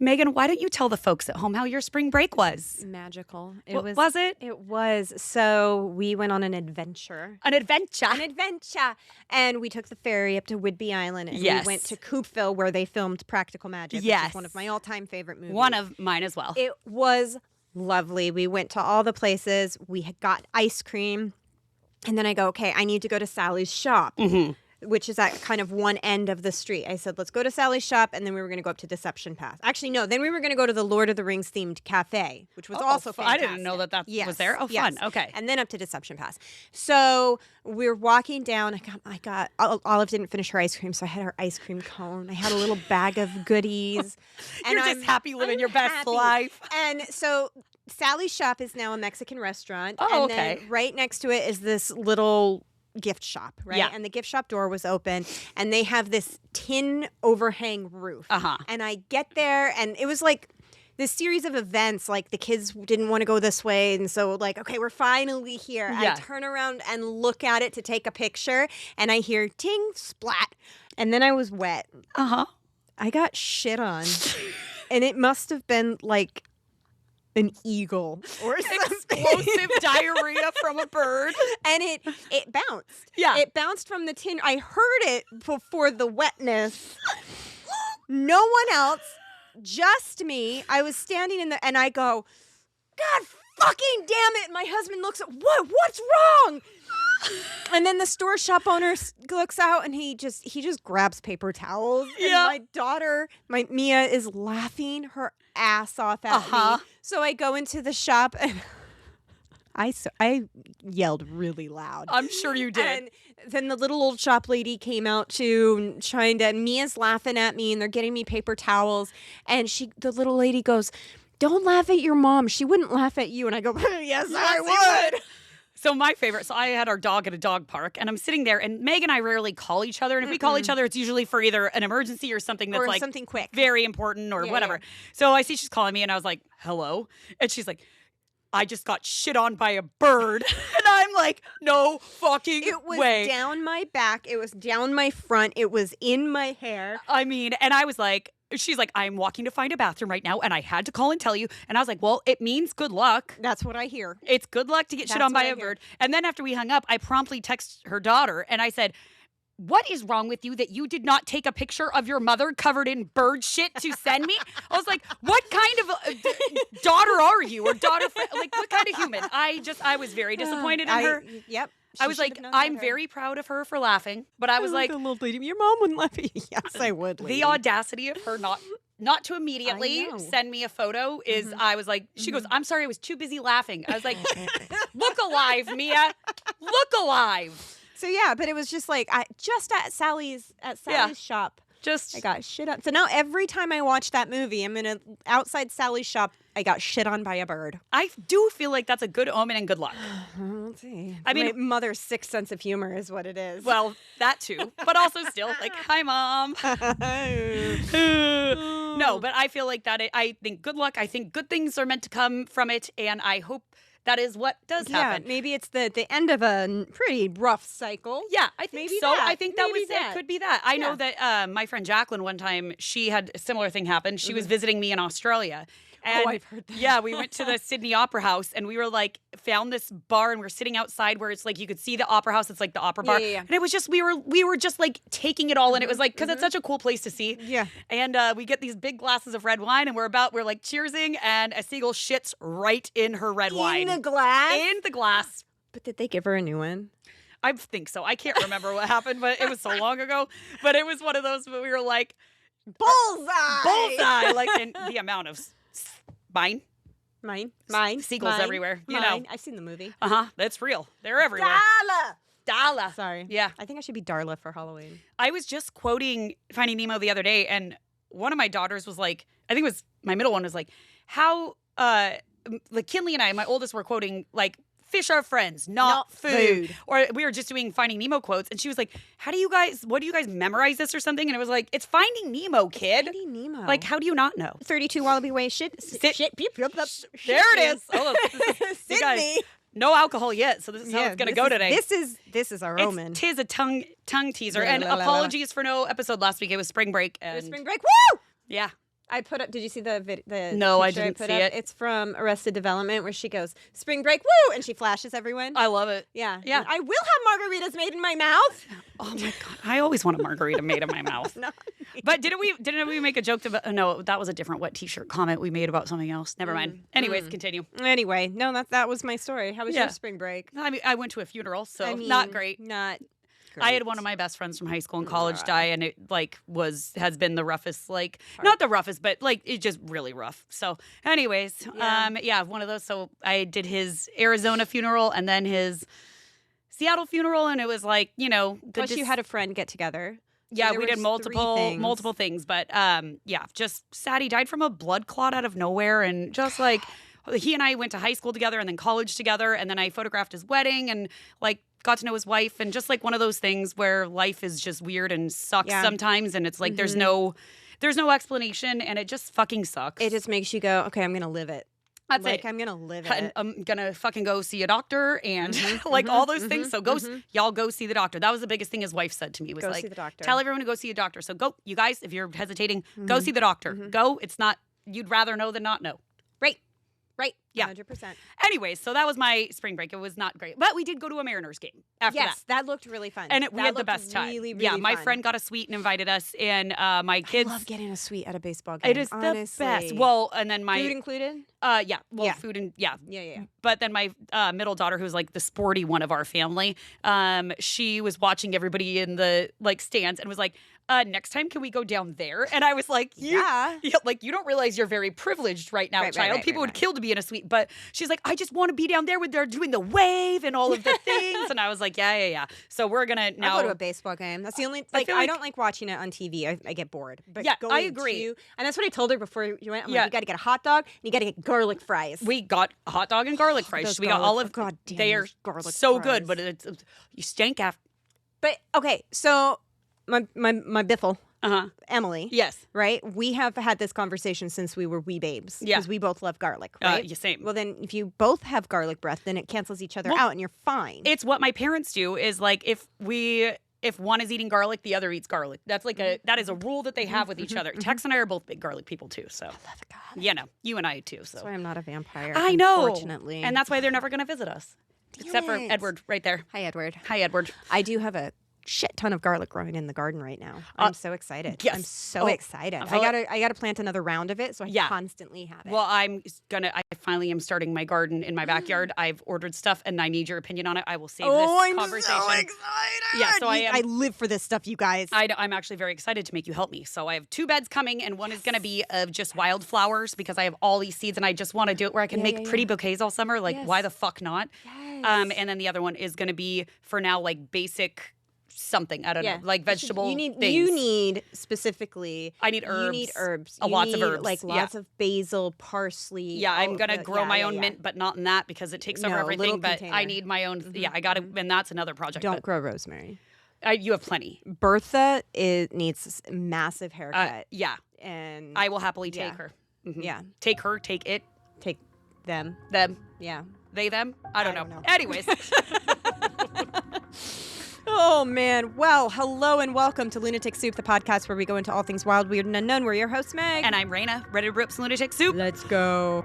Megan, why don't you tell the folks at home how your spring break was? Magical. Was it? It was. So we went on an adventure. An adventure. And we took the ferry up to Whidbey Island. And we went to Coopville where they filmed Practical Magic, which is one of my all-time favorite movies. One of mine as well. It was lovely. We went to all the places. We had got ice cream. And then I go, okay, I need to go to Sally's shop. Which is at kind of one end of the street. I said, let's go to Sally's shop, and then we were going to go up to Deception Pass. Actually, no, then we were going to go to the Lord of the Rings themed cafe, which was also fantastic. I didn't know that was there. Oh, fun. Okay. And then up to Deception Pass. So we're walking down. Olive didn't finish her ice cream, so I had her ice cream cone. I had a little bag of goodies. You're just happy living your best life. And so Sally's shop is now a Mexican restaurant. Oh, and then right next to it is this little gift shop, right? Yeah. And the gift shop door was open, and they have this tin overhang roof. And I get there, and it was like this series of events, like the kids didn't want to go this way, and so like, okay, we're finally here. I turn around and look at it to take a picture, and I hear ting, splat, and then I was wet. I got shit on, and it must have been like an eagle or something. Explosive diarrhea from a bird. And it bounced. Yeah. It bounced from the tin. I heard it before the wetness. No one else, just me. I was standing in and I go, God fucking damn it. And my husband looks at, what's wrong? And then the shop owner looks out and he just grabs paper towels. And my daughter, Mia, is laughing her ass off at me. So I go into the shop and I yelled really loud. I'm sure you did. And then the little old shop lady came out too, Mia's laughing at me and they're getting me paper towels. And the little lady goes, don't laugh at your mom. She wouldn't laugh at you. And I go, yes, I would. So my favorite, I had our dog at a dog park, and I'm sitting there, and Meg and I rarely call each other, and if we call each other, it's usually for either an emergency or something that's like something quick, very important or whatever. Yeah. So I see she's calling me, and I was like, hello? And she's like, I just got shit on by a bird. And I'm like, no fucking way. It was down my back. It was down my front. It was in my hair. I mean, and I was like, she's like, I'm walking to find a bathroom right now, and I had to call and tell you. And I was like, well, it means good luck. That's what I hear. It's good luck to get shit on by a bird. And then after we hung up, I promptly text her daughter, and I said, what is wrong with you that you did not take a picture of your mother covered in bird shit to send me? I was like, what kind of daughter are you? Or daughter, like, what kind of human? I was very disappointed in her. Yep. I was like, I'm very proud of her for laughing, but I was like, the little lady, your mom wouldn't laugh at you. Yes, I would. Lady. The audacity of her not to immediately send me a photo is, I was like, she goes, I'm sorry, I was too busy laughing. I was like, look alive, Mia, look alive. So yeah, but it was just like, just at Sally's shop. I got shit on. So now every time I watch that movie, I'm in outside Sally's shop, I got shit on by a bird. I do feel like that's a good omen and good luck. Let's see. I mean, my mother's sixth sense of humor is what it is. Well, that too. But also still, like, hi, Mom. No, but I feel like that. I think good luck. I think good things are meant to come from it. And I hope that is what does happen. Yeah, maybe it's the end of a pretty rough cycle. Yeah, I think maybe so. That. I think that was it. Could be that. I know that my friend Jacqueline one time, she had a similar thing happen. She was visiting me in Australia. And I've heard that. Yeah, we went to the Sydney Opera House and we were like, found this bar and we're sitting outside where it's like you could see the Opera House. It's like the opera bar. Yeah. And it was just, we were just like taking it all. And it was like, because it's such a cool place to see. Yeah. And we get these big glasses of red wine and we're like cheersing and a seagull shits right in her red wine. In the glass? In the glass. But did they give her a new one? I think so. I can't remember what happened, but it was so long ago. But it was one of those where we were like, bullseye. Like in the amount of Mine. Seagulls everywhere. You know. I've seen the movie. That's real. They're everywhere. Darla. Sorry. Yeah. I think I should be Darla for Halloween. I was just quoting Finding Nemo the other day, and one of my daughters was like, I think it was my middle one was like, how, like Kinley and I, my oldest, were quoting like, fish are friends, not food. Or we were just doing Finding Nemo quotes, and she was like, what do you guys memorize this or something? And it was like, it's Finding Nemo, kid. Finding Nemo. Like, how do you not know? 32 Wallaby Way shit. There it is. Oh, you guys, no alcohol yet, so this is how it's going to go today. This is our omen. Tis a tongue teaser. And apologies for no episode last week. It was spring break. And spring break. Woo! Yeah. I put up. Did you see the No, I picture didn't put see up? it. It's from Arrested Development, where she goes spring break, woo, and she flashes everyone. I love it. Yeah. Yeah. I will have margaritas made in my mouth. Oh my God. I always want a margarita made in my mouth. No. But didn't we make a joke about, no, that was a different wet t-shirt comment we made about something else. Never mind. Anyways, continue. Anyway, no, that was my story. How was Yeah. your spring break? I mean, I went to a funeral, so I mean, not great. Not great. I had one of my best friends from high school and college die, and it has been the roughest, not the roughest, but it's just really rough. So anyways, one of those. So I did his Arizona funeral and then his Seattle funeral, and it was Plus, you had a friend get together. Yeah, So we did multiple things, but just sad. He died from a blood clot out of nowhere, and just he and I went to high school together and then college together, and then I photographed his wedding and got to know his wife, and just one of those things where life is just weird and sucks sometimes, and it's there's no explanation, and it just fucking sucks. It just makes you go, okay, I'm gonna live it. That's it. I'm gonna live And it. I'm gonna fucking go see a doctor and all those things. So y'all go see the doctor. That was the biggest thing his wife said to me was Go see the doctor. tell everyone to go see a doctor. So go, you guys, if you're hesitating, go see the doctor. Go. It's not, you'd rather know than not know. Right. Yeah. 100%. Anyways, so that was my spring break. It was not great. But we did go to a Mariners game after that. Yes, that looked really fun. And we That had the looked best time. Really, really yeah, my fun. friend got a suite and invited us, and my kids. I love getting a suite at a baseball game. It is honestly. the best. Well, and then my food included. yeah. Well, Yeah. food and Yeah. But then my middle daughter, who's the sporty one of our family, she was watching everybody in the stands and was like, next time can we go down there? And I was like, Yeah. you don't realize you're very privileged right now, child. People would kill to be in a suite, but she's like, I just want to be down there when they're doing the wave and all of the things. And I was like, yeah. So we're gonna now I'll go to a baseball game. That's the only I don't like watching it on TV. I get bored. But Yeah, going I agree. And that's what I told her before you went. I'm Yeah. like, you got to get a hot dog and you got to get garlic fries. we got a hot dog and garlic fries. Those We got garlic- all of God damn, they are those garlic so fries. good, but it's you stank after. But okay, so my biffle, Emily. Yes. Right? We have had this conversation since we were wee babes. Yeah. Because we both love garlic, right? Yeah, same. Well, then if you both have garlic breath, then it cancels each other out and you're fine. It's what my parents do is if one is eating garlic, the other eats garlic. That's that is a rule that they have with each other. Tex and I are both big garlic people too, so. I love garlic. You and I too, so. That's why I'm not a vampire. I know. Unfortunately. And that's why they're never going to visit us. Except for it. Edward right there. Hi, Edward. Hi, Edward. I do have a shit ton of garlic growing in the garden right now. I'm so excited. yes. I'm so Oh, excited. I gotta plant another round of it so I constantly have it. Well, I finally am starting my garden in my backyard. I've ordered stuff and I need your opinion on it. I will save this conversation. So excited. Yeah, so I live for this stuff, you guys. I'm actually very excited to make you help me. So I have 2 beds coming, and one is going to be of just wildflowers because I have all these seeds, and I just want to do it where I can make pretty bouquets all summer. Why the fuck not? Yes. And then the other one is going to be for now basic something. I don't know, vegetable things. You need specifically. I need herbs. You need herbs. Lots of herbs. Lots of basil, parsley. Yeah, I'm gonna grow my own mint, but not in that because it takes over everything. little But container. I need my own. Yeah, I gotta, and that's another project. Don't grow rosemary. You have plenty. Bertha needs a massive haircut. Yeah, And I will happily take her. Yeah. Take her. Take it. Take them. Them. Yeah. They. Them. I don't know. Anyways. Oh, man. Well, hello and welcome to Lunatic Soup, the podcast where we go into all things wild, weird, and unknown. We're your hosts, Meg. And I'm Raina, ready to rip some lunatic soup. Let's go.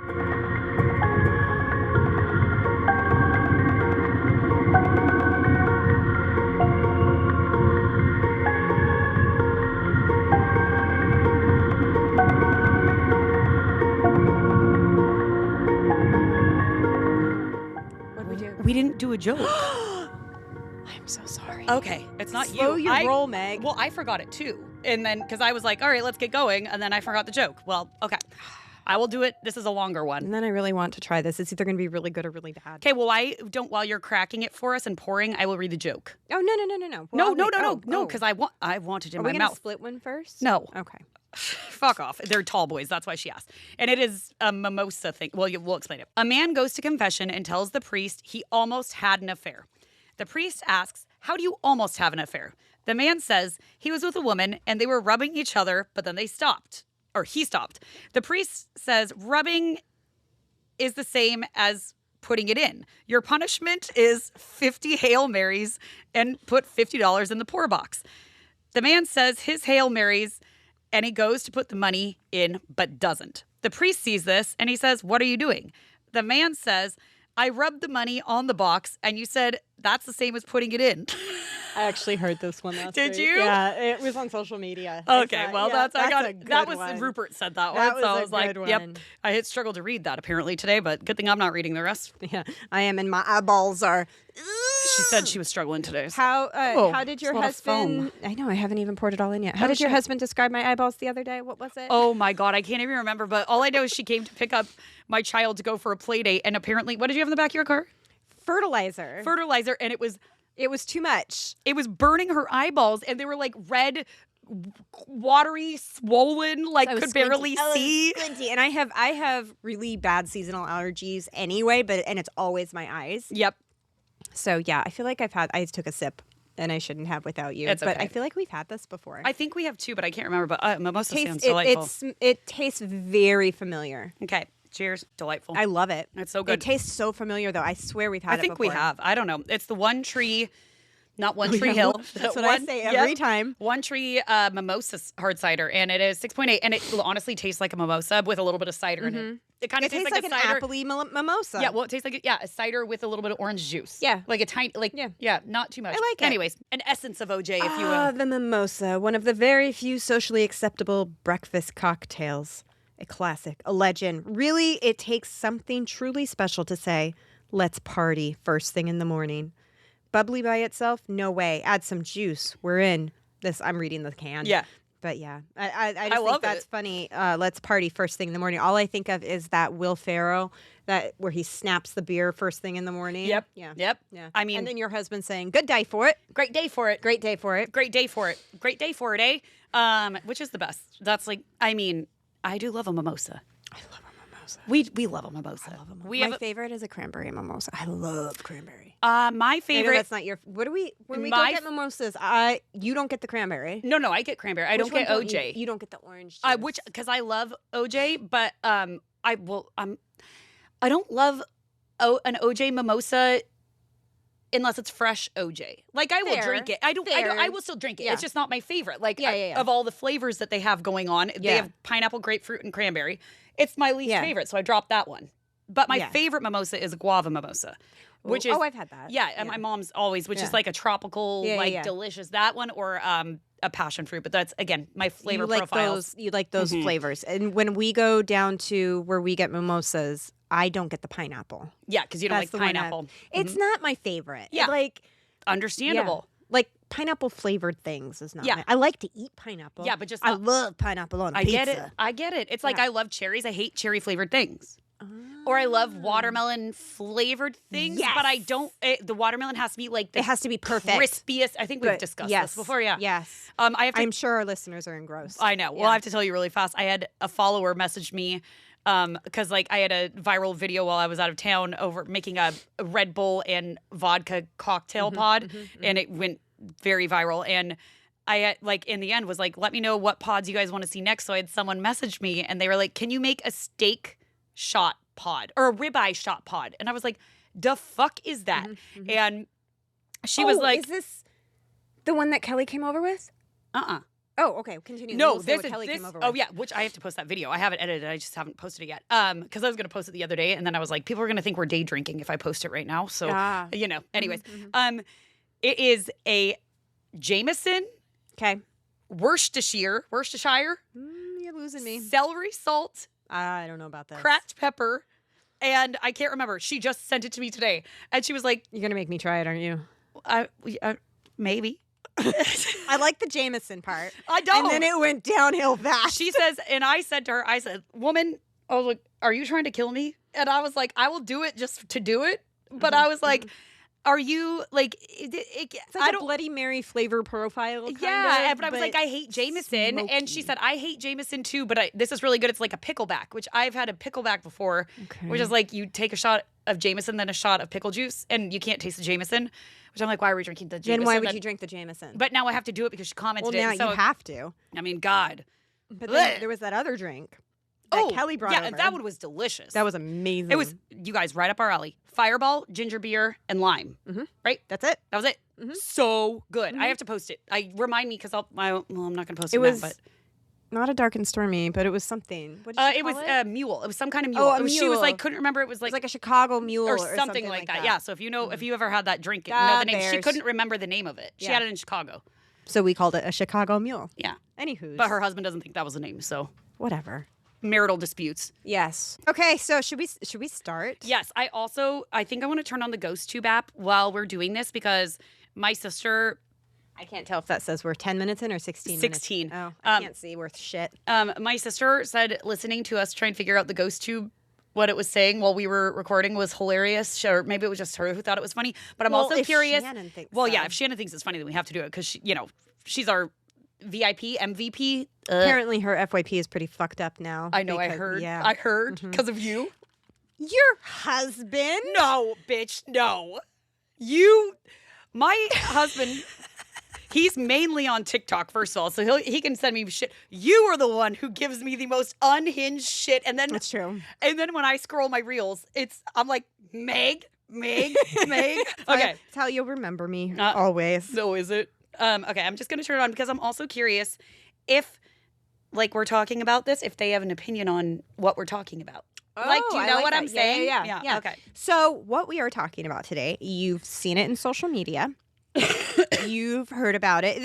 What did we do? We didn't do a joke. I'm so sorry. Okay, it's not Slow you. your roll, Meg. Well, I forgot it too. And then, because I was like, all right, let's get going. And then I forgot the joke. Well, okay. I will do it. This is a longer one. And then I really want to try this. It's either going to be really good or really bad. Okay, well, while you're cracking it for us and pouring, I will read the joke. Oh, no. Well, No, because I want it in Are my we going mouth. to split one first? No. Okay. Fuck off. They're tall boys. That's why she asked. And it is a mimosa thing. Well, we'll explain it. A man goes to confession and tells the priest he almost had an affair. The priest asks, how do you almost have an affair? The man says he was with a woman and they were rubbing each other, but then they stopped. Or he stopped. The priest says rubbing is the same as putting it in. Your punishment is 50 Hail Marys and put $50 in the poor box. The man says his Hail Marys and he goes to put the money in, but doesn't. The priest sees this, and he says, "What are you doing?" The man says, "I rubbed the money on the box, and you said that's the same as putting it in." I actually heard this one last Did week. you? Yeah, it was on social media. Okay, I well, saw- that's I got a it. good That was one. Rupert said that That one, so was I a was like, good "Yep." one. I had struggled to read that apparently today, but good thing I'm not reading the rest. Yeah, I am, and my eyeballs are. She said she was struggling today. so- How did your it's a lot of foam. husband? I know I haven't even poured it all in yet. How Oh, did your shit. husband describe my eyeballs the other day? What was it? Oh my God, I can't even remember. But all I know is she came to pick up my child to go for a play date, and apparently, what did you have in the back of your car? Fertilizer. Fertilizer, and it was Too much. burning her eyeballs, and they were like red, watery, swollen, like I was could barely see. Squinty. And I have really bad seasonal allergies anyway, and it's always my eyes. Yep. So yeah, I feel like I took a sip and I shouldn't have without you. It's but okay. I feel like we've had this before. I think we have two, but I can't remember. But mimosa sounds It delightful. it tastes very familiar. Okay, cheers. Delightful. I love it. It's so good. It tastes so familiar though. I swear we've had I it think we before. have. I don't know. It's the One Tree, not One Tree yeah, Hill. well, that's what I say every time. One Tree mimosa hard cider, and it is 6.8, and it honestly tastes like a mimosa with a little bit of cider in it. It kind of It tastes like like a an cider. appley mimosa. Yeah, well, it tastes like a cider with a little bit of orange juice. Yeah. like a tiny, Yeah. not too much. I like it. Anyways, an essence of OJ, if you Ah, will. the mimosa, one of the very few socially acceptable breakfast cocktails. A classic, a legend. Really, it takes something truly special to say, let's party first thing in the morning. Bubbly by itself? No way. Add some juice. We're in. I'm reading the can. Yeah. But yeah, I just love think that's it. funny. Let's party first thing in the morning. All I think of is that Will Ferrell, where he snaps the beer first thing in the morning. Yep. Yeah. Yep. Yeah. I mean, and then your husband saying, "Good day for it. great day for it. Great day for it." Great day for it. Great day for it, eh? Which is the best. That's like, I mean, I do love a mimosa. I love a mimosa. We love a mimosa. We My have favorite is a cranberry mimosa. I love cranberry. my I know favorite. that's not your. What do we when we go My get mimosas? You don't get the cranberry. No, I get cranberry. I don't Which get one OJ. You don't get the orange. Which juice. because I love OJ, but I don't love an OJ mimosa unless it's fresh OJ. Like I will Fair. drink it. I Fair. will still drink it. Yeah. It's just not my favorite. Like Yeah. of all the flavors that they have going on, they Yeah. have pineapple, grapefruit, and cranberry. It's my least Yeah. favorite, so I dropped that one. But my Yeah. favorite mimosa is a guava mimosa, which is I've had that. yeah, and my mom's always, which Yeah. is like a tropical, Yeah, like yeah. delicious that one or a passion fruit. But that's again my flavor you like profiles. those. You like those flavors. And when we go down to where we get mimosas, I don't get the pineapple. Yeah, because you don't That's like the one pineapple. It's not my favorite. Yeah. Like Understandable. like pineapple flavored things is not. Yeah. I like to eat pineapple. Yeah, but just I not- love pineapple on a I pizza. get it. I get it. It's like Yeah. I love cherries. I hate cherry flavored things. Or I love watermelon flavored things, but I Yes. don't. The watermelon has to be like the It has to be perfect. crispiest. I think we've Good. discussed Yes. this before. Yeah. Yes. I have to. I'm sure our listeners are engrossed. I know. Well, Yeah. I have to tell you really fast. I had a follower message me because like I had a viral video while I was out of town over making a Red Bull and vodka cocktail pod, and it went very viral. And I had, like in the end was like, let me know what pods you guys want to see next. So I had someone message me and they were like, can you make a steak shot pod or a ribeye shot pod? And I was like, the fuck is that? And she was like, "Is this the one that Kelly came over with?" uh-uh. Oh, okay. Continue. No, We'll say what this Kelly this. came over Oh with. yeah, which I have to post that video. I haven't edited it. I just haven't posted it yet. Because I was gonna post it the other day, and then I was like, people are gonna think we're day drinking if I post it right now. So you know. Anyways, it is a Jameson, Okay. Worcestershire, You're losing me. celery salt, I don't know about that. cracked pepper, and I can't remember. She just sent it to me today, and she was like, You're gonna make me try it, aren't you? maybe. I like the Jameson part. I don't. And then it went downhill fast. She says, and I said to her, I said, woman, I was like, are you trying to kill me? And I was like, I will do it just to do it. But I was like, are you like, It's I like a don't. Bloody Mary flavor profile. Kind Yeah, of, but I was like, I hate Jameson. And she smoky. said, I hate Jameson too, but this is really good. It's like a pickleback, which I've had a pickleback before, which is like you take a shot of Jameson, then a shot of pickle juice, and you can't taste the Jameson, which I'm like, why are we drinking the Jameson? Then why would you drink the Jameson? But now I have to do it because she commented well, now it. So, you have to. I mean, God. But then Blech. there was that other drink that Kelly brought yeah, over. that one was delicious. That was amazing. It was, you guys, right up our alley. Fireball, ginger beer, and lime. Right? That's it. That was it. So good. I have to post it. Remind me because I'm not going to post it, was- now, but Not a dark and stormy, but it was something. What did she It was call a mule. It was some kind of mule. Oh, a She was mule. like, couldn't remember. It was It was like like a Chicago mule or or something like that. Yeah. So if you know, if you ever had that drink, you know the name. She Bears. couldn't remember the name of it. She Yeah. had it in Chicago. So we called it a Chicago mule. Yeah. Anywho. But her husband doesn't think that was a name. So Whatever. marital disputes. Yes. Okay, so should we start? Yes. I think I want to turn on the GhostTube app while we're doing this because my sister. I can't tell if that says we're 10 minutes in or 16 16. minutes. Oh, I can't see worth shit. My sister said listening to us try and figure out the GhostTube, what it was saying while we were recording was hilarious. Or maybe it was just her who thought it was funny. But I'm also if curious. Shannon thinks Well, so. yeah, if Shannon thinks it's funny, then we have to do it because she's our VIP, MVP. Apparently her FYP is pretty fucked up now. I know. I because- heard. Yeah. I heard because of you. Your husband? No, bitch. No. My husband. He's mainly on TikTok, first of all, so he can send me shit. You are the one who gives me the most unhinged shit, and then That's true. And then when I scroll my reels, I'm like Meg. Okay, That's how you'll remember me always. so is it? Okay, I'm just gonna turn it on because I'm also curious if, like, we're talking about this, if they have an opinion on what we're talking about. Like, do you I know like what that. I'm saying? Yeah. Okay. So what we are talking about today, you've seen it in social media. You've heard about it.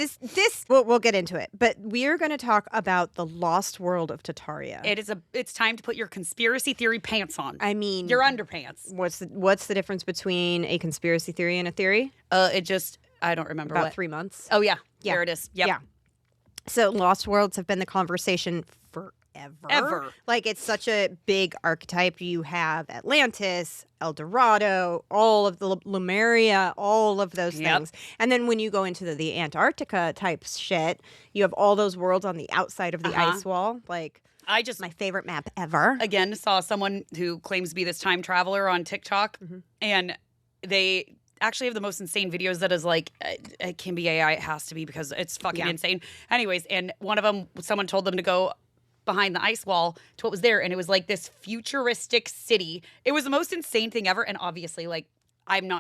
We'll get into it, but we are going to talk about the lost world of Tartaria. It's time to put your conspiracy theory pants on. I mean, Your underpants. What's the difference between a conspiracy theory and a theory? I don't remember About what. 3 months. Oh yeah, Yeah. there it is. Yep. Yeah. So lost worlds have been the conversation forever. Ever. Like, it's such a big archetype. You have Atlantis, El Dorado, all of the Lemuria, all of those Yep. things. And then when you go into the Antarctica type shit, you have all those worlds on the outside of the ice wall. Like, I just my favorite map ever. again saw someone who claims to be this time traveler on TikTok, and they actually have the most insane videos that is like, it can be AI, it has to be because it's fucking insane. Anyways, and one of them, someone told them to go behind the ice wall to what was there, and it was like this futuristic city. It was the most insane thing ever, and obviously, like, I'm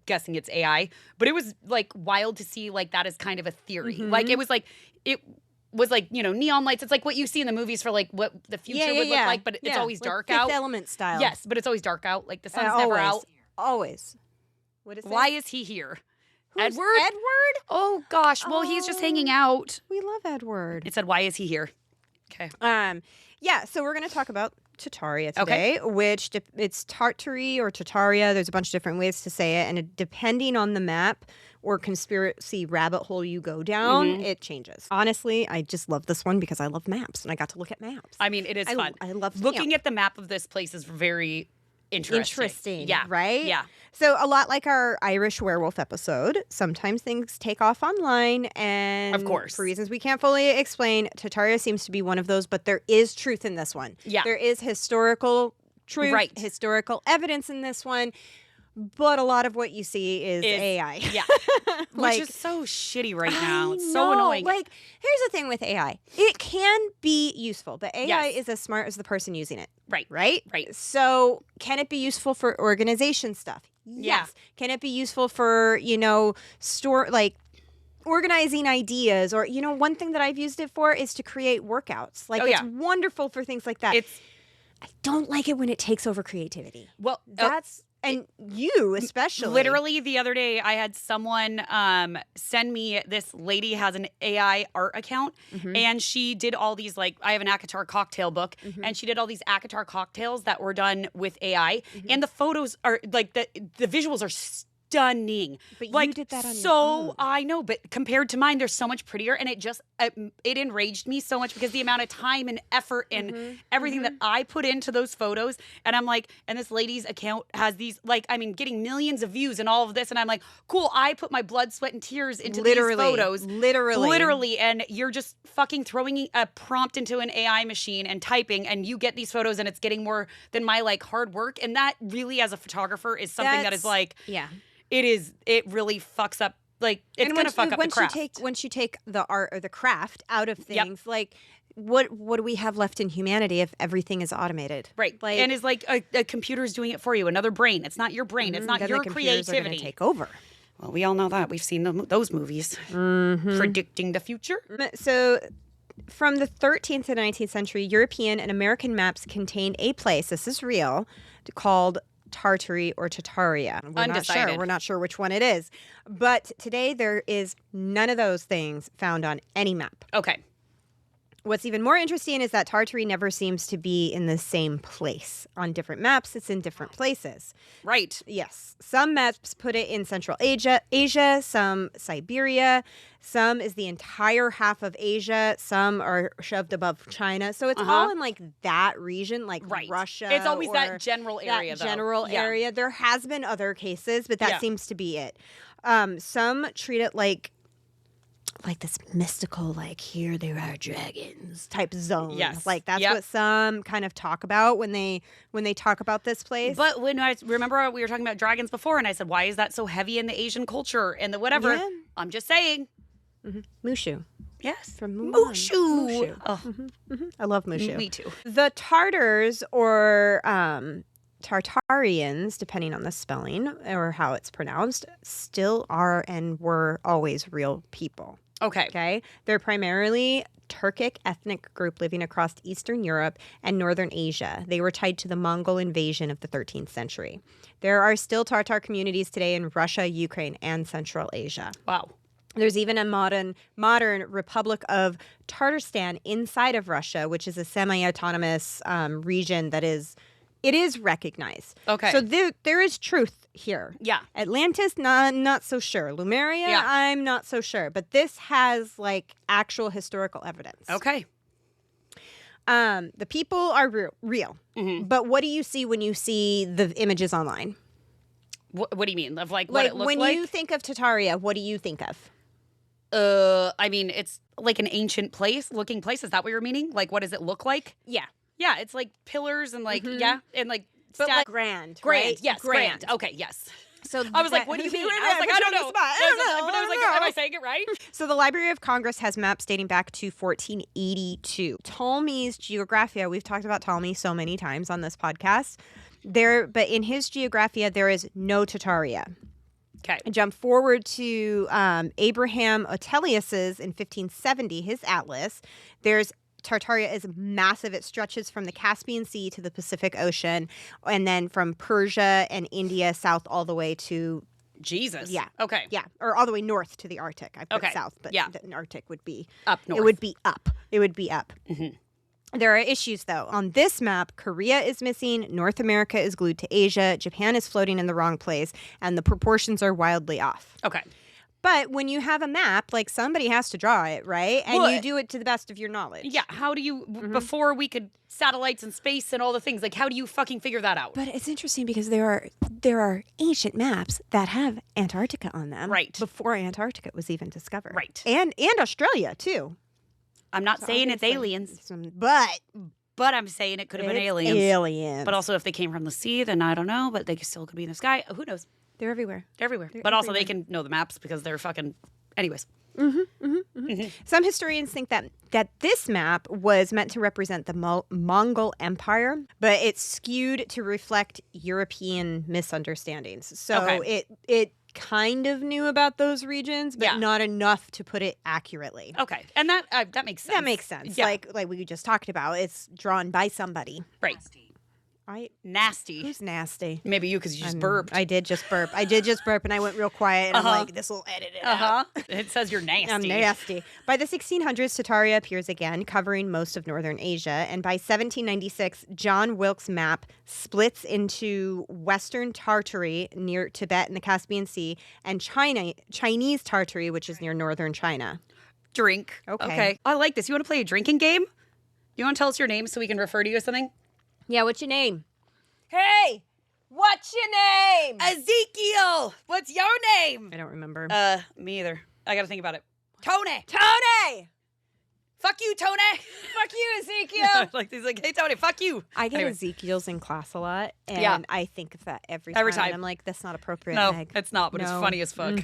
guessing it's AI, but it was like wild to see like that as kind of a theory. Like it was like neon lights. It's like what you see in the movies for like what the future would look like, but it's always like dark Fifth out. Element style. Yes, but it's always dark out. Like the sun's Always. never out. Always. What is Why it? is he here? Who's Edward? Edward? Oh gosh. Well, he's just hanging out. We love Edward. It said, "Why is he here?" Okay. Yeah, so we're going to talk about Tartaria today, which it's Tartary or Tartaria. There's a bunch of different ways to say it, and depending on the map or conspiracy rabbit hole you go down, it changes. Honestly, I just love this one because I love maps, and I got to look at maps. I mean, it is fun. I love looking at the map of this place is very interesting. Yeah. Right? Yeah. So a lot like our Irish werewolf episode, sometimes things take off online, and Of course. for reasons we can't fully explain, Tartaria seems to be one of those, but there is truth in this one. Yeah. There is historical truth, Right. historical evidence in this one, but a lot of what you see is AI. Yeah. Like, Which is so shitty right now. I It's so know. annoying. Like, here's the thing with AI. It can be useful, but AI Yes. is as smart as the person using it. Right. Right? Right. So, can it be useful for organization stuff? Yeah. Yes. Can it be useful for, organizing ideas? Or, one thing that I've used it for is to create workouts. Like, Oh, it's yeah. wonderful for things like that. I don't like it when it takes over creativity. Well, And you especially. literally the other day I had someone send me, this lady has an AI art account and she did all these, like, I have an Akatar cocktail book and she did all these Akatar cocktails that were done with AI and the photos are like the visuals are stunning. But you like, did that on your so own. I know, but compared to mine, they're so much prettier, and it enraged me so much because the amount of time and effort and everything that I put into those photos, and I'm like, and this lady's account has these, like, I mean, getting millions of views and all of this, and I'm like, cool, I put my blood, sweat, and tears into these photos, literally, and you're just fucking throwing a prompt into an AI machine and typing, and you get these photos, and it's getting more than my like hard work, and that really, as a photographer, is something that is like, yeah. It really fucks up, like, it's going to fuck up the craft. Once you take the art or the craft out of things, like, what do we have left in humanity if everything is automated? Right. Like, and it's like a computer's doing it for you, another brain. It's not your brain. It's not then your the computers are gonna creativity. take over. Well, we all know that. We've seen those movies predicting the future. So from the 13th to 19th century, European and American maps contain a place, this is real, called Tartary or Tartaria. Undecided. We're not sure which one it is. But today there is none of those things found on any map. Okay. What's even more interesting is that Tartary never seems to be in the same place. On different maps, it's in different places. Right. Yes. Some maps put it in Central Asia, some Siberia, some is the entire half of Asia, some are shoved above China. So it's all in like that region, like Russia. It's always or that general area, that general area. There has been other cases, but that seems to be it. Some treat it like this mystical, like here there are dragons type zone. Yes. Like that's what some kind of talk about when they talk about this place. But when I remember we were talking about dragons before, and I said, why is that so heavy in the Asian culture and the whatever? Yeah. I'm just saying. Mushu. Yes. From Mulan. Mushu. Oh, I love Mushu. me too. The Tartars or Tartarians, depending on the spelling or how it's pronounced, still are and were always real people. Okay. They're primarily Turkic ethnic group living across Eastern Europe and Northern Asia. They were tied to the Mongol invasion of the 13th century. There are still Tartar communities today in Russia, Ukraine, and Central Asia. Wow. There's even a modern Republic of Tatarstan inside of Russia, which is a semi-autonomous region that is recognized. Okay. So there is truth here. Yeah. Atlantis, not so sure. Lemuria, I'm not so sure. But this has like actual historical evidence. Okay. The people are real. Mm-hmm. But what do you see when you see the images online? What do you mean? Of like what it looked when like? you think of Tartaria, what do you think of? I mean, it's like an ancient looking place. Is that what you're meaning? Like, what does it look like? Yeah. Yeah, it's like pillars and like, and like, But like grand, grand, right? yes, grand. Okay, yes. So I was like, what do you mean? I was like, I don't know. But I was like, am I saying it right? So the Library of Congress has maps dating back to 1482. Ptolemy's Geographia, we've talked about Ptolemy so many times on this podcast. But in his Geographia, there is no Tartaria. Okay. Jump forward to Abraham Ortelius's in 1570, his atlas. Tartaria is massive. It stretches from the Caspian Sea to the Pacific Ocean, and then from Persia and India south all the way to Jesus. Yeah. Okay. Yeah, or all the way north to the Arctic. I put Okay. south, but Yeah. the Arctic would be Up north. It would be up. Mm-hmm. There are issues, though. On this map, Korea is missing, North America is glued to Asia, Japan is floating in the wrong place, and the proportions are wildly off. Okay. But when you have a map, like somebody has to draw it, right? And Well, you do it to the best of your knowledge. Yeah. How do you, before we could satellites and space and all the things, like how do you fucking figure that out? But it's interesting because there are ancient maps that have Antarctica on them. Right. Before Antarctica was even discovered. Right. And Australia, too. I'm not So saying it's obviously aliens, but I'm saying it could have been it's aliens. aliens. But also if they came from the sea, then I don't know, but they still could be in the sky. Who knows? They're everywhere. They're everywhere. They're But also everywhere. they can know the maps because they're fucking, anyways. Some historians think that this map was meant to represent the Mongol Empire, but it's skewed to reflect European misunderstandings. So it kind of knew about those regions, but not enough to put it accurately. Okay. And that makes sense. That makes sense. Yeah. Like we just talked about, it's drawn by somebody. Right. Nasty. Who's nasty? Maybe you because you just burped. I did just burp, and I went real quiet, and I'm like, this will edit it out. It says you're nasty. I'm nasty. By the 1600s, Tartaria appears again, covering most of northern Asia. And by 1796, John Wilkes' map splits into Western Tartary near Tibet and the Caspian Sea, and Chinese Tartary, which is near northern China. Drink. Okay. I like this. You want to play a drinking game? You want to tell us your name so we can refer to you as something? Yeah, what's your name? Hey, what's your name? Ezekiel. What's your name? I don't remember. Me either. I got to think about it. Tony. Tony! Fuck you, Tony. Fuck you, Ezekiel! He's like, hey, Tony, fuck you. I get Anyway. Ezekiel's in class a lot, and Yeah. I think of that every Every time. time. I'm like, that's not appropriate, No, Meg. it's not, but it's No. funny as fuck.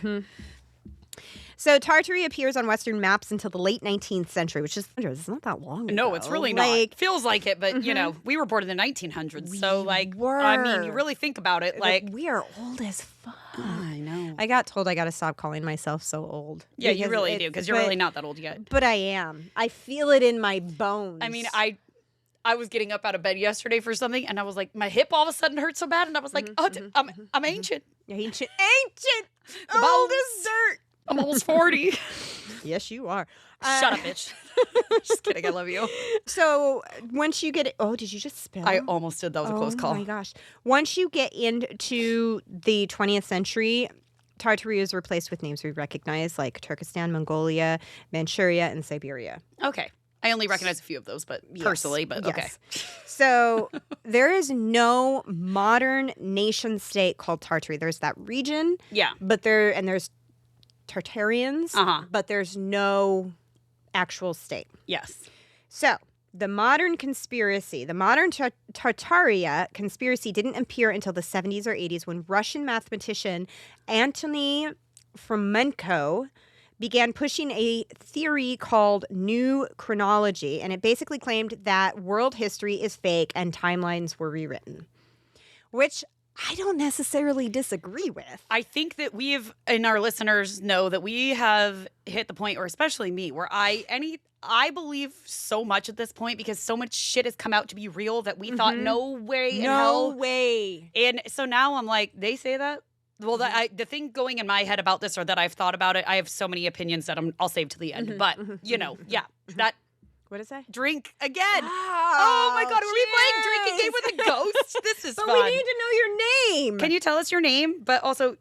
So Tartary appears on Western maps until the late 19th century, which is it's not that long ago. No, it's really not. Feels like it, but you know, we were born in the 1900s, so like, I mean, you really think about it, like, we are old as fuck. I know. I got told I got to stop calling myself so old. Yeah, you really do, because you're really not that old yet. But I am. I feel it in my bones. I mean, I was getting up out of bed yesterday for something, and I was like, my hip all of a sudden hurt so bad, and I was like, I'm ancient. Ancient. The Old bones. as dirt. I'm almost 40. Yes, you are. Shut up, bitch. Just kidding. I love you. So once you get did you just spill? I almost did. That was a close call. Oh my gosh. Once you get into the 20th century, Tartaria is replaced with names we recognize like Turkestan, Mongolia, Manchuria, and Siberia. Okay. I only recognize a few of those, but personally, but okay. Yes. So there is no modern nation state called Tartary. There's that region. Yeah. But there's Tartarians, but there's no actual state. Yes. So the modern Tartaria conspiracy didn't appear until the 70s or 80s when Russian mathematician Antony Fomenko began pushing a theory called New Chronology, and it basically claimed that world history is fake and timelines were rewritten, which I don't necessarily disagree with. I think that and our listeners know that we have hit the point, or especially me, where I believe so much at this point because so much shit has come out to be real that we thought no way in hell. No way. And so now I'm like, they say that? Well, the thing going in my head about this, or that I've thought about it, I have so many opinions that I'll save to the end. But, that What is that? drink again. Oh my God, are we playing drinking game with a ghost? This is But fun. we need to know your name. Can you tell us your name? But also,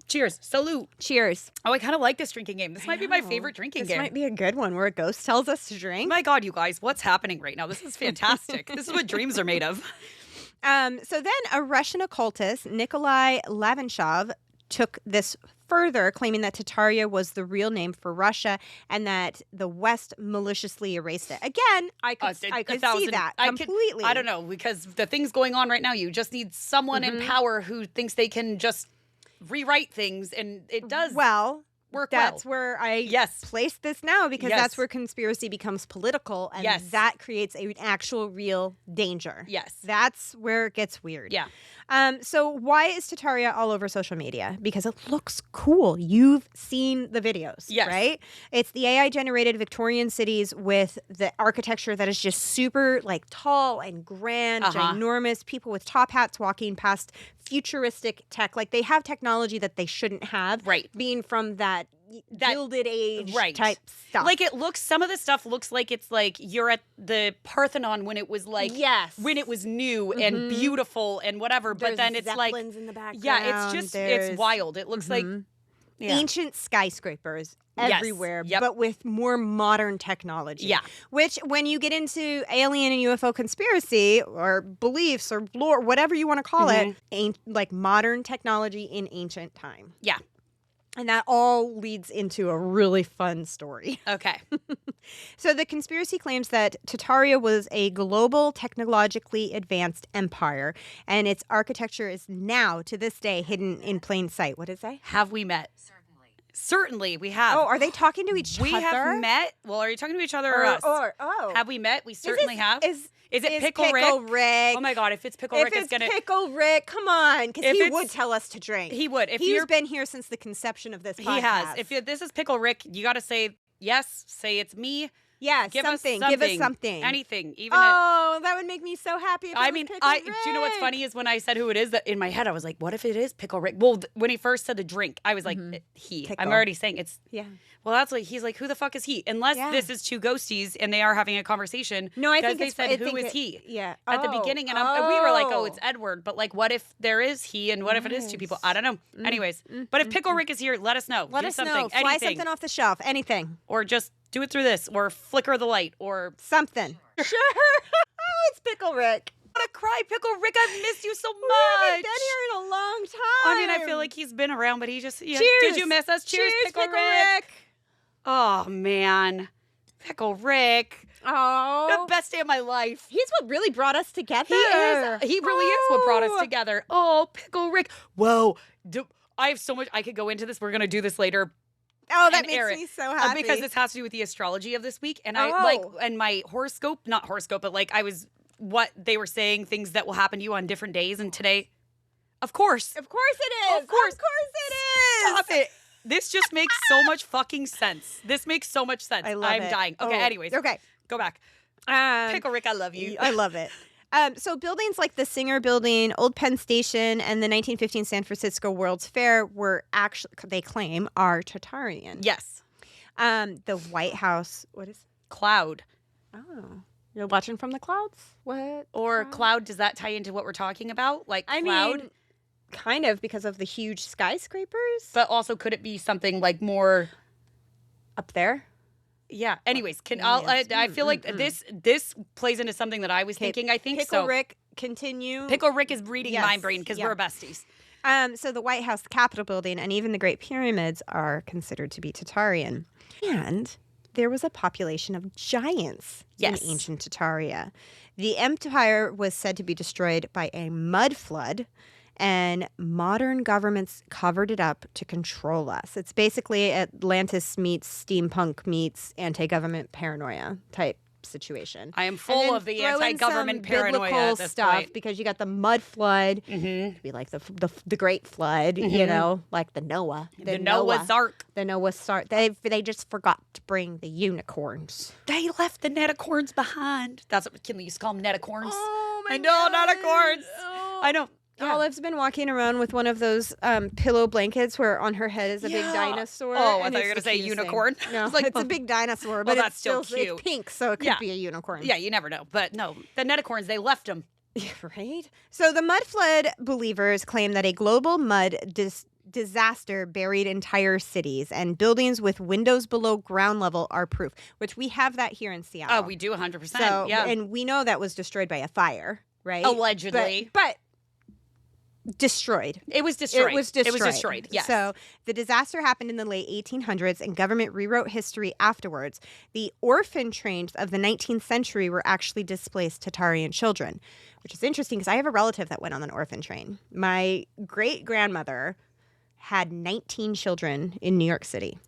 cheers. Salute. Cheers. Oh, I kind of like this drinking game. This might be my favorite drinking This game. might be a good one where a ghost tells us to drink. My God, you guys, what's happening right now? This is fantastic. This is what dreams are made of. So then a Russian occultist, Nikolai Lavanshov, took this further, claiming that Tartaria was the real name for Russia and that the West maliciously erased it. Again, I could see that completely. I don't know, because the things going on right now, you just need someone in power who thinks they can just rewrite things, and it does work that's where I place this now, because that's where conspiracy becomes political, and that creates an actual real danger. Yes. That's where it gets weird. Yeah. So why is Tartaria all over social media? Because it looks cool. You've seen the videos, right? It's the AI-generated Victorian cities with the architecture that is just super like tall and grand, ginormous, people with top hats walking past futuristic tech. Like they have technology that they shouldn't have, being from that Gilded Age type stuff. Like some of the stuff looks like it's like you're at the Parthenon when it was like, when it was new and beautiful and whatever. But then it's like, in the background. Yeah, it's just, it's wild. It looks like ancient skyscrapers everywhere, but with more modern technology. Yeah. Which, when you get into alien and UFO conspiracy or beliefs or lore, whatever you want to call it, like modern technology in ancient time. Yeah. And that all leads into a really fun story. Okay. So the conspiracy claims that Tartaria was a global, technologically advanced empire, and its architecture is now, to this day, hidden in plain sight. What did it say? Have we met? Certainly, we have. Oh, are they talking to each other? We have met. Well, are you talking to each other or us? Have we met? We certainly have. Is it Pickle Rick? Rick? Oh my God, if it's Pickle Rick, it's gonna... Pickle Rick, come on, because he would tell us to drink. He would. He's been here since the conception of this podcast. He has. If this is Pickle Rick, you got to say yes, say it's me. Yeah, Give something. us Give us something. Anything. Even that would make me so happy if it was Pickle Rick. Do you know what's funny is when I said who it is, that in my head I was like, what if it is Pickle Rick? Well, when he first said the drink, I was like, he. Pickle. I'm already saying it's... Yeah. Well, that's like, he's like, who the fuck is he? Unless this is two ghosties and they are having a conversation. No, I think they said, who is he? Yeah. At the beginning. And we were like, oh, it's Edward. But like, what if there is he and what if it is two people? I don't know. Anyways, but if Pickle Rick is here, let us know. Let us know. Fly something off the shelf. Anything. Or just do it through this, or flicker the light, or something. Sure. Oh, it's Pickle Rick. I want to cry, Pickle Rick. I've missed you so much. We haven't been here in a long time. I mean, I feel like he's been around, but he just... Yeah. Cheers. Did you miss us? Cheers, Pickle Rick. Oh, man. Pickle Rick. Oh. The best day of my life. He's what really brought us together. He is. He really is what brought us together. Oh, Pickle Rick. Whoa. I have so much... I could go into this. We're going to do this later. Oh, that makes me so happy. Because this has to do with the astrology of this week. And and my horoscope, not horoscope, but like what they were saying, things that will happen to you on different days. And today, Of course. Of course it is. Of course. Of course it is. Stop it. This just makes so much fucking sense. This makes so much sense. I love I'm it. dying. Okay, anyways. Okay. Go back. Pickle Rick, I love you. I love it. So buildings like the Singer Building, Old Penn Station, and the 1915 San Francisco World's Fair were actually, they claim, are Tartarian. Yes. The White House, what is? Cloud. Oh, you're watching from the clouds? What? Or cloud, does that tie into what we're talking about? Like cloud? mean, kind of, because of the huge skyscrapers. But also, could it be something like more up there? Yeah. Anyways, Yes. I feel like this plays into something that I was thinking. I think Pickle so. Rick, continue. Pickle Rick is reading Yes, my brain because yeah. we're besties. So the White House, the Capitol building, and even the Great Pyramids are considered to be Tartarian. And there was a population of giants Yes. in ancient Tartaria. The empire was said to be destroyed by a mud flood, and modern governments covered it up to control us. It's basically Atlantis meets steampunk meets anti-government paranoia type situation. I am And full then of the throw in anti-government some paranoia biblical at this stuff point. because you got the mud flood. Mm-hmm. Could be like the Great Flood, you know, like the Noah. The Noah's Ark. The Noah's Ark. They just forgot to bring the unicorns. They left the neticorns behind. That's what McKinley used to call them, neticorns. Oh I know, neticorns. Oh. I know. Yeah. Olive's been walking around with one of those pillow blankets where on her head is a big dinosaur. Oh, I and thought you were it's going to say the cutest thing. unicorn. No, I was like, it's a big dinosaur, but that's it's still still cute. It's pink, so it could Yeah. be a unicorn. Yeah, you never know. But no, the neticorns, they left them. Right? So the mud flood believers claim that a global mud disaster buried entire cities, and buildings with windows below ground level are proof, which we have that here in Seattle. Oh, we do 100%. So, yeah. and we know that was destroyed by a fire, right? Allegedly. But destroyed. It was destroyed. It was destroyed. It was destroyed, yes. So the disaster happened in the late 1800s, and government rewrote history afterwards. The orphan trains of the 19th century were actually displaced Tartarian children, which is interesting because I have a relative that went on an orphan train. My great-grandmother had 19 children in New York City.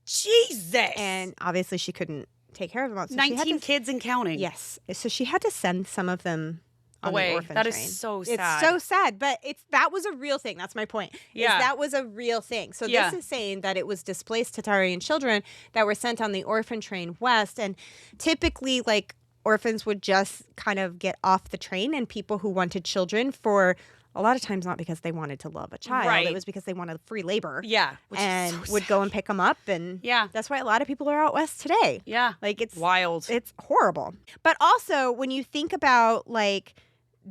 Jesus. And obviously she couldn't take care of them all. So 19 kids and counting. Yes. So she had to send some of them on away. the orphan That train. is so It's sad. so sad, but that was a real thing. That's my point. Yeah. That was a real thing. So Yeah. this is saying that it was displaced Tartarian children that were sent on the orphan train west, and typically like orphans would just kind of get off the train, and people who wanted children for a lot of times not because they wanted to love a child, Right. it was because they wanted free labor. Yeah. Which And is so would sad. go and pick them up, and Yeah. that's why a lot of people are out west today. Yeah. Like it's Wild. it's horrible. But also, when you think about like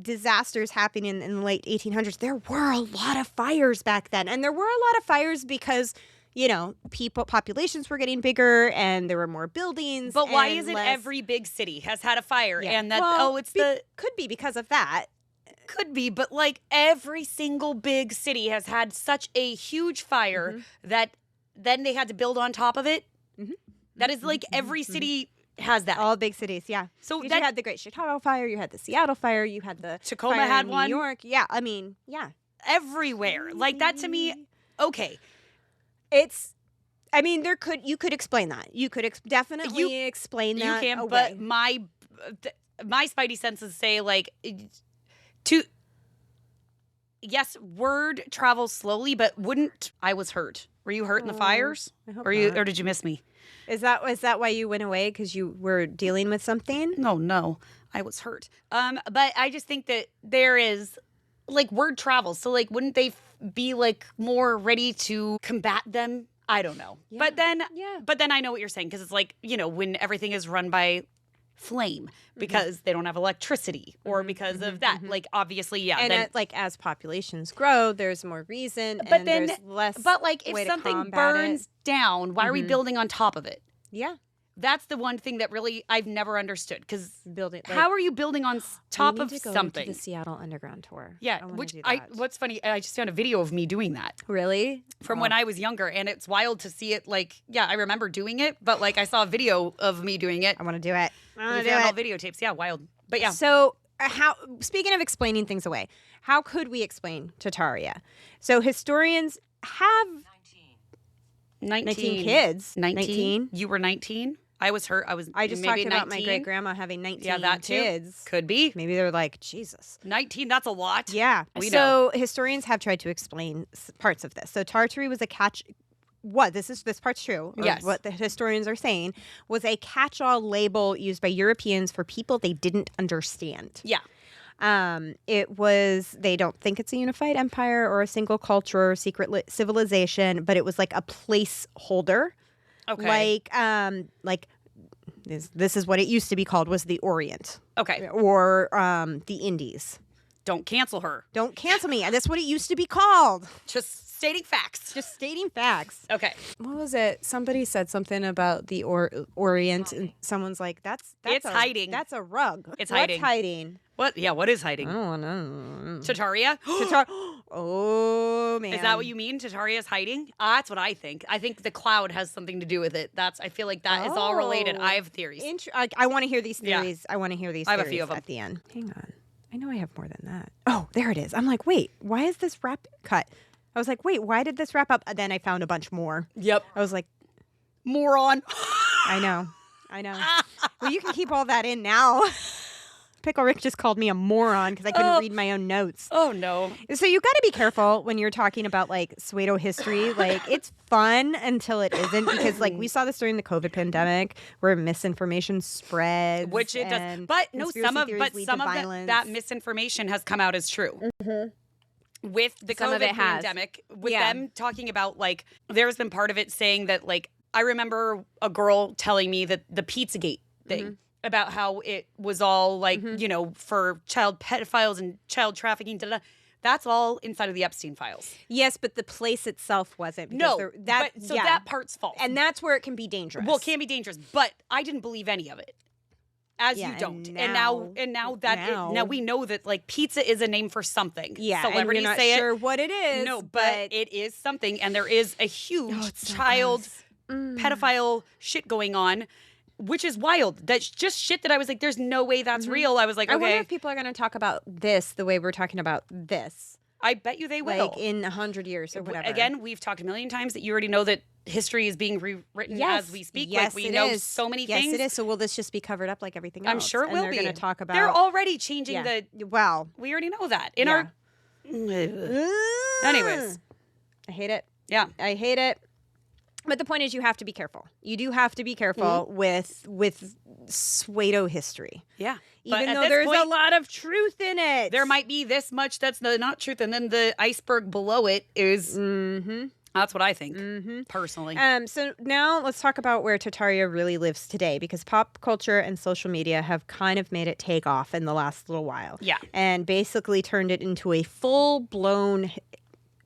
disasters happening in the late 1800s, there were a lot of fires back then. And there were a lot of fires because, you know, populations were getting bigger and there were more buildings. But why and isn't less- every big city has had a fire? Yeah. And that, Well, it's could be because of that. could be, but like every single big city has had such a huge fire Mm-hmm. that then they had to build on top of it. Mhm. That is like every city has that. All big cities, yeah. So 'Cause that you had the Great Chicago Fire, you had the Seattle Fire, you had the Tacoma fire had in one. New York. Yeah, I mean, yeah. everywhere. Like that to me, okay. I mean, you could explain that. You could definitely explain You that can, away. but my spidey senses say like to yes, word travels slowly, but wouldn't I was hurt. Were you hurt in the fires? I hope Or you not. or did you miss me? Is that why you went away? Because you were dealing with something? No, I was hurt. But I just think that there is like word travels. So like, wouldn't they be like more ready to combat them? I don't know. Yeah. But then, Yeah. But then I know what you're saying because it's like when everything is run by flame because they don't have electricity or because of that. Like obviously, yeah. And then, as populations grow, there's more reason, but and then, there's less. but like way if to something combat burns down, why are we building on top of it? yeah, That's the one thing that really I've never understood because building. how are you building on top we of need to go something? To the Seattle Underground tour. Yeah, I wanna which do I that. what's funny, I just found a video of me doing that Really from when I was younger, and it's wild to see it. Like, yeah, I remember doing it, but like I saw a video of me doing it. I want to do it. I We want to found all do it. videotapes. Yeah, wild. But yeah, So how? Speaking of explaining things away, how could we explain Tartaria? So historians have 19 kids. 19. 19. You were 19. I was hurt. I was I just maybe talked about 19. my great grandma having 19 Yeah, that too. kids. Could be. Maybe they're like, Jesus. 19, that's a lot. Yeah. We So historians have tried to explain parts of this. So Tartary was a this part's true. Or Yes. what the historians are saying was a catch-all label used by Europeans for people they didn't understand. Yeah. They don't think it's a unified empire or a single culture or secret civilization, but it was like a placeholder. Okay. Like this is what it used to be called, was the Orient. Okay. Or the Indies. Don't cancel her. Don't cancel me. That's what it used to be called. Just stating facts. Just stating facts. Okay. What was it? Somebody said something about the Orient, and someone's like, "That's It's hiding. That's a rug. It's What's hiding. hiding? What? Yeah, what is hiding? I don't know. Tartaria? Oh man, Is that what you mean? Tartaria's hiding? That's what I think. I think the cloud has something to do with it. I feel like that is all related. I have theories. I want to hear these Yeah. theories. I want to hear these. I have a theories few of them. at the end. Hang on. I know I have more than that. Oh, there it is. I'm like, wait, why is this wrap cut? I was like, wait, why did this wrap up? And then I found a bunch more. Yep. I was like, Moron. I know. Well, you can keep all that in now. Pickle Rick just called me a moron because I couldn't read my own notes. Oh, no. So you got to be careful when you're talking about like pseudo history. Like it's fun until it isn't, because like we saw this during the COVID pandemic where misinformation spreads, Which it does. and But no, conspiracy some of theories lead to violence. that misinformation has come out as true. With the Some of COVID it has. pandemic, with Yeah. them talking about like, there's been part of it saying that like, I remember a girl telling me that the Pizzagate thing about how it was all like, for child pedophiles and child trafficking, that's all inside of the Epstein files. Yes, but the place itself wasn't. No, that part's false. and that's where it can be dangerous. Well, it can be dangerous, but I didn't believe any of it. As Yeah, you don't. and Now we know that like pizza is a name for something. Yeah, Celebrities and you're not say sure it. what it is. No, but it is something, and there is a huge it's so child gross. pedophile shit going on, which is wild. That's just shit that I was like, there's no way that's real. I was like, I wonder okay, if people are going to talk about this the way we're talking about this, I bet you they will. like in 100 years or whatever. Again, we've talked a million times that you already know that history is being rewritten as we speak. Yes, like we it know is. so many yes, things. it is. So will this just be covered up like everything else? I'm sure it And will they're be. going to talk about. They're already changing Yeah. the. Well, We already know that in Yeah. our. Anyways, I hate it. yeah. I hate it. But the point is, you have to be careful. You do have to be careful with pseudo history, Yeah. even But at though this there's a point, lot of truth in it. there might be this much that's not truth, and then the iceberg below it is. Mm-hmm. That's what I think, personally. So now let's talk about where Tartaria really lives today, because pop culture and social media have kind of made it take off in the last little while. Yeah. And basically turned it into a full-blown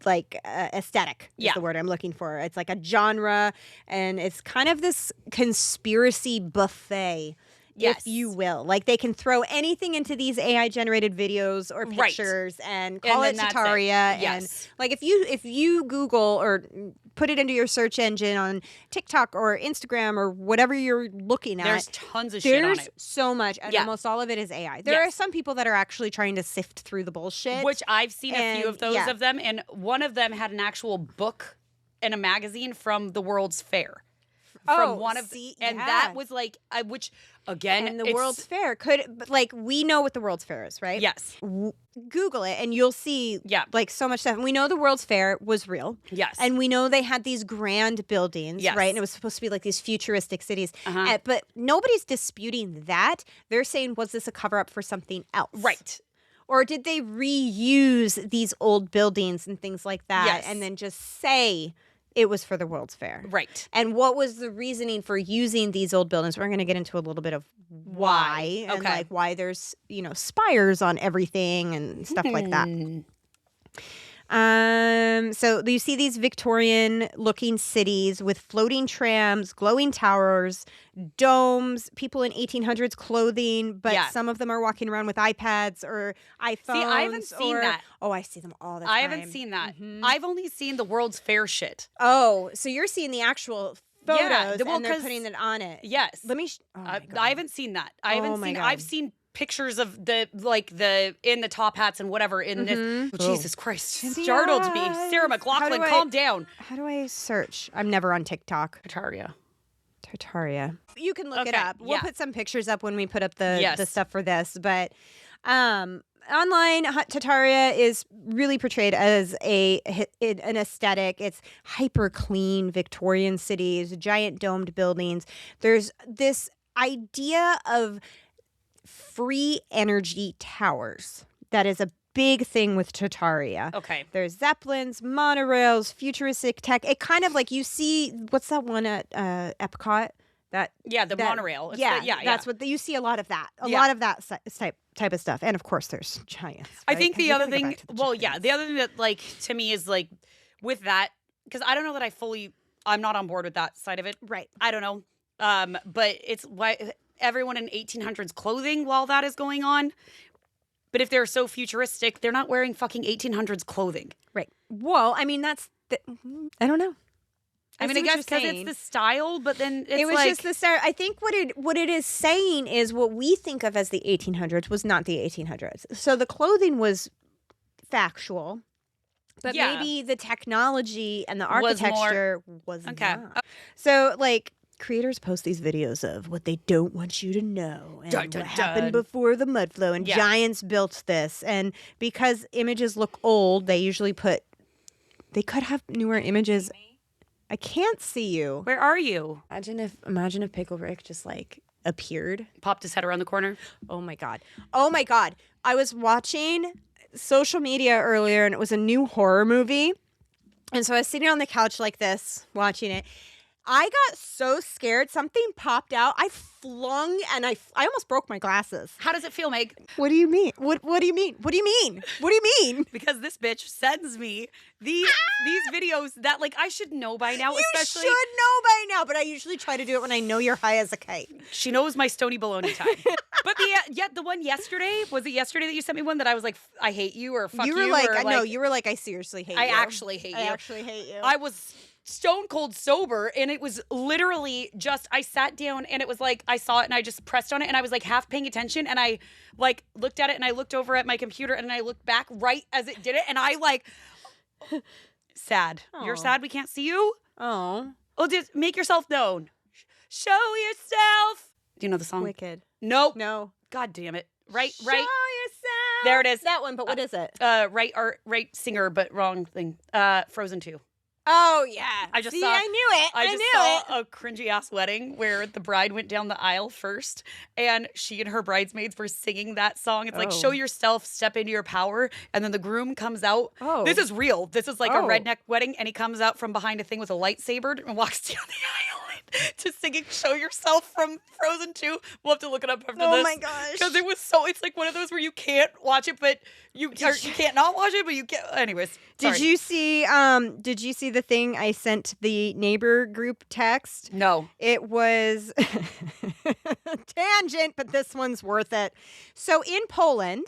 aesthetic is Yeah. the word I'm looking for. It's like a genre, and it's kind of this conspiracy buffet, Yes. if you will. Like they can throw anything into these AI generated videos or Right. pictures and call then it that's it. Tartaria. Yes. And like if you Google or put it into your search engine on TikTok or Instagram or whatever you're looking at, There's tons of shit on there's it. so much, and Yeah. almost all of it is AI. There are Yes. some people that are actually trying to sift through the bullshit. Which I've seen a few And, of those yeah. of them, and one of them had an actual book and a magazine from the World's Fair. Oh, From one of see, and yeah. that was like which again and the it's- World's Fair but like we know what the World's Fair is, right? Yes. Google it and you'll see Yeah. like so much stuff. And we know the World's Fair was real. Yes. And we know they had these grand buildings, Yes. right? And it was supposed to be like these futuristic cities. Uh-huh. But nobody's disputing that. They're saying, was this a cover up for something else? Right. Or did they reuse these old buildings and things like that Yes. and then just say it was for the World's Fair? Right. And what was the reasoning for using these old buildings? We're going to get into a little bit of why and Okay. like why there's, spires on everything and stuff like that. So you see these Victorian looking cities with floating trams, glowing towers, domes, people in 1800s clothing, but Yeah. some of them are walking around with iPads or iPhones. I haven't seen that. Oh, I see them all the time. I haven't seen that. I've only seen the World's Fair shit. Oh, so you're seeing the actual photos Yeah, well, and they're 'cause- putting it on it. Yes. Let me. Oh my God. I haven't seen that. I haven't Oh my seen. God. I've seen pictures of the in the top hats and whatever in this. Oh, Jesus Christ! Cynthia, Startled me. Sarah how McLaughlin, do I- calm down. How do I search? I'm never on TikTok. Tartaria. Tartaria. You can look it Okay, up. We'll yeah. put some pictures up when we put up the Yes. stuff for this. But online, Tartaria is really portrayed as an aesthetic. It's hyper clean Victorian cities, giant domed buildings. There's this idea of free energy towers that is a big thing with Tartaria. Okay. There's zeppelins, monorails, futuristic tech. It kind of like you see, what's that one at Epcot? The monorail. It's That's what you see a lot of that. A Yeah. lot of that type of stuff. And of course, there's giants. I right? think 'Cause the you other gotta go thing, back to the the giants. other thing that like to me is like with that, because I don't know that I'm not on board with that side of it. Right. I don't know. But it's why everyone in 1800s clothing while that is going on. But if they're so futuristic, they're not wearing fucking 1800s clothing. Right. Well, I mean, I don't know. I mean, I guess because it's the style, but then it's it was like, just the style. I think what it is saying is what we think of as the 1800s was not the 1800s. So the clothing was factual, but Yeah. maybe the technology and the Was more- architecture was Okay. not. So like creators post these videos of what they don't want you to know and Dun, dun, what happened dun. before the mud flow and Yeah. giants built this. And because images look old, they usually they could have newer images. I can't see you. where are you? Imagine if Pickle Rick just like appeared. Popped his head around the corner. Oh my god. Oh my god. I was watching social media earlier and it was a new horror movie. And so I was sitting on the couch like this watching it. I got so scared. Something popped out. I flung and I almost broke my glasses. How does it feel, Meg? What do you mean? What do you mean? What do you mean? What do you mean? Because this bitch sends me these videos that like I should know by now. You especially should know by now, but I usually try to do it when I know you're high as a kite. she knows my stony baloney time. But the one yesterday, was it yesterday that you sent me one that I was like, I hate you or fuck you? You were like, or, no, you were like, I seriously hate you. I actually hate you. I actually hate you. I was stone cold sober and it was literally just I sat down and it was like I saw it and I just pressed on it and I was like half paying attention and I like looked at it and I looked over at my computer and I looked back right as it did it and I like sad. You're Aw. sad we can't see you? Oh, Oh, just make yourself known. Show yourself. Do you know the song? wicked. Nope. No. God damn it. Right. Show yourself. There it is. That one, but what is it? Right singer, but wrong thing. Frozen 2. Oh, yeah. I just See, saw- I knew it. I just knew saw it. a cringy ass wedding where the bride went down the aisle first and she and her bridesmaids were singing that song. It's like, Oh. show yourself, step into your power. And then the groom comes out. Oh. This is real. This is like a Oh. redneck wedding. And he comes out from behind a thing with a lightsaber and walks down the aisle to singing Show Yourself from Frozen 2. We'll have to look it up after this. Oh my gosh. Because it was it's like one of those where you can't watch it, but you can't not watch it, but you can't. Anyways. Did sorry. you see the thing I sent the neighbor group text? No. It was tangent, but this one's worth it. So in Poland,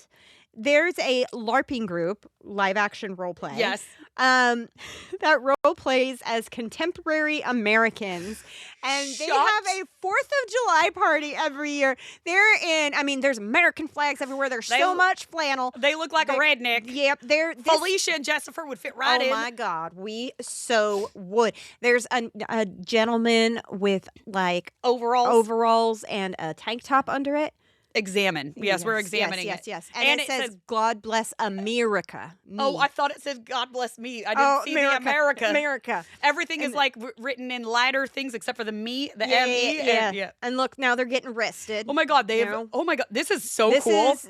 there's a LARPing group, live action role play. Yes. That role plays as contemporary Americans, and they Shut- have a 4th of July party every year. There's American flags everywhere. There's They- so much flannel. They look like a redneck. Yep, this Felicia and Jessifer would fit right in. Oh my God, we so would. There's a gentleman with like overalls and a tank top under it. Examine. Yes, we're examining yes, it. Yes, and it says, "God bless America." Me. Oh, I thought it said "God bless me." I didn't see the America. America. Everything is And- like written in lighter things except for the me, the Yeah, M-E. yeah, and- yeah. And look, now they're getting arrested. Oh my God, they You have. know? Oh my God, this is so This cool. is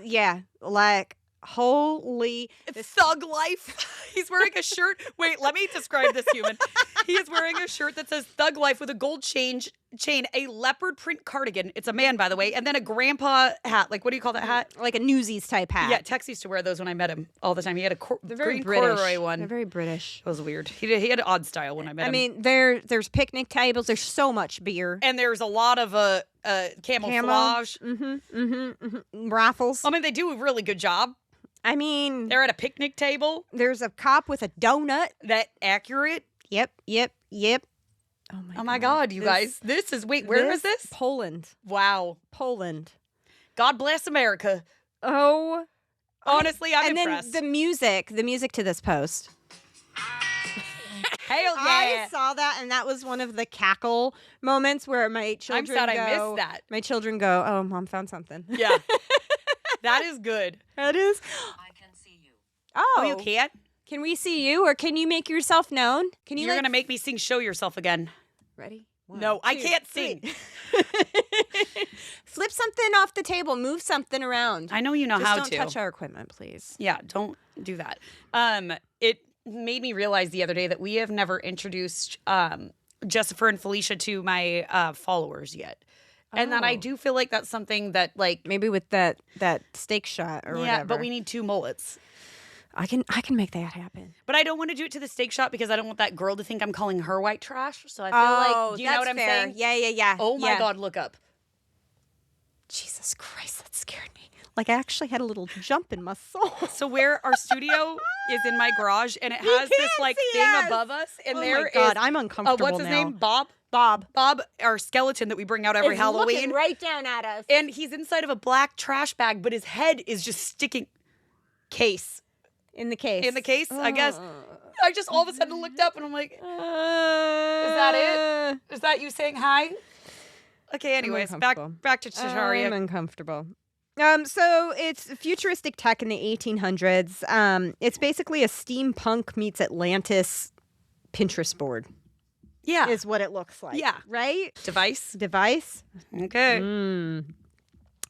like holy. It's thug life. He's wearing a shirt. Wait, let me describe this human. He is wearing a shirt that says "Thug Life" with a gold chain, a leopard print cardigan. It's a man, by the way, and then a grandpa hat. Like, what do you call that hat? Like a Newsies type hat. Yeah, Tex used to wear those when I met him all the time. He had a They're very green British. corduroy one. They're very British. It was weird. He had an odd style when I met him. I mean, there's picnic tables. There's so much beer. And there's a lot of camouflage. Raffles. I mean, they do a really good job. I mean, They're at a picnic table. there's a cop with a donut. That accurate. Yep. Oh my God, you guys. This is, wait, where is this? Poland. Wow. Poland. God bless America. Oh. Honestly, I'm and impressed. then the music to this post. Hey, Hell I saw that, and that was one of the cackle moments where my children sad go, I missed that. My children go, oh, Mom found something. Yeah. That is good. That is. I can see you. Oh, You can't? can we see you, or can you make yourself known? Can you? You're going to make me sing Show Yourself again. Ready? No, I can't sing. Flip something off the table. Move something around. I know you know Just how don't to. touch our equipment, please. Yeah, don't do that. It made me realize the other day that we have never introduced Jessica and Felicia to my followers yet. And that I Oh. do feel like that's something that, like, Maybe with that steak shot or yeah, whatever. but we need 2 mullets. I can make that happen. But I don't want to do it to the steak shop because I don't want that girl to think I'm calling her white trash. So I feel like, do you know what I'm saying? Yeah. Oh my God, look up. Jesus Christ, that scared me. Like I actually had a little jump in my soul. So where our studio is in my garage, and it has this can't like see thing us. above us, and Oh there my God, is- I'm uncomfortable what's his now. name? Bob, Bob. our skeleton that we bring out every Is Halloween. looking right down at us. And he's inside of a black trash bag, but his head is just sticking. Case. In the case. In the case, I guess. I just all of a sudden looked up and I'm like, is that it? Is that you saying hi? Okay, anyways, back to Tartaria. I'm uncomfortable. So it's futuristic tech in the 1800s. It's basically a steampunk meets Atlantis Pinterest board. Yeah. Is what it looks like. Yeah. Right? Device. Okay. Okay.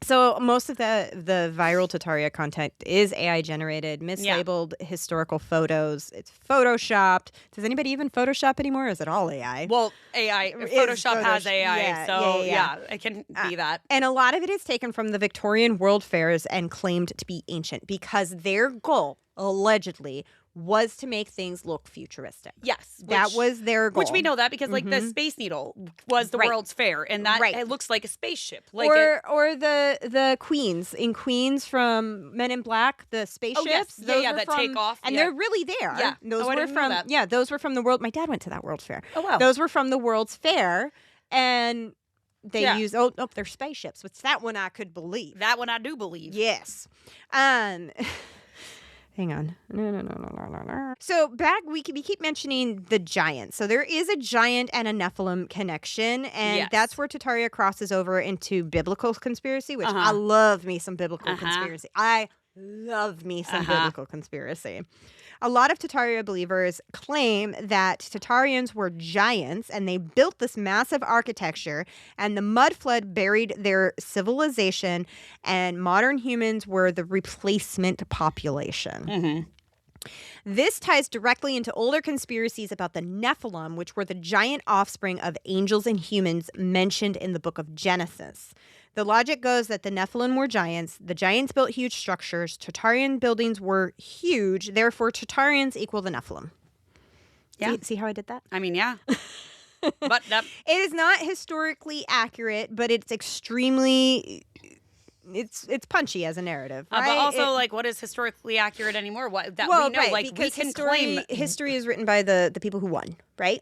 So most of the viral Tartaria content is AI generated, mislabeled historical photos. It's photoshopped. Does anybody even Photoshop anymore? Or is it all AI? Well, AI. Photoshop has AI, so yeah, it can be that. And a lot of it is taken from the Victorian World Fairs and claimed to be ancient because their goal, allegedly, was to make things look futuristic. Yes. That was their goal. Which we know that because, like, the Space Needle was the Right. World's Fair, and that Right. it looks like a spaceship. Like or the Queens in Queens from Men in Black, the spaceships. yes. Those Yeah, were that from, take off, and yeah. they're really there. Yeah. those Oh, I were didn't know from that. yeah, those were from the World. My dad went to that World's Fair. Oh, wow. Those were from the World's Fair, and they Yeah. use they're spaceships. Which that one I could believe. that one I do believe. Yes. Hang on. No. So we keep mentioning the giants. So there is a giant and a Nephilim connection, and Yes. that's where Tartaria crosses over into biblical conspiracy, which Uh-huh. I love me some biblical Uh-huh. conspiracy. I love me some Uh-huh. biblical conspiracy. A lot of Tartaria believers claim that Tartarians were giants and they built this massive architecture, and the mud flood buried their civilization, and modern humans were the replacement population. Mm-hmm. This ties directly into older conspiracies about the Nephilim, which were the giant offspring of angels and humans mentioned in the book of Genesis. The logic goes that the Nephilim were giants. The giants built huge structures. Tartarian buildings were huge. Therefore, Tartarians equal the Nephilim. Yeah. See how I did that? I mean, yeah. But that, It is not historically accurate, but it's extremely... It's punchy as a narrative, right? but also, It- like, what is historically accurate anymore? What that well, we know, right, like, we because can history, claim history is written by the people who won, right?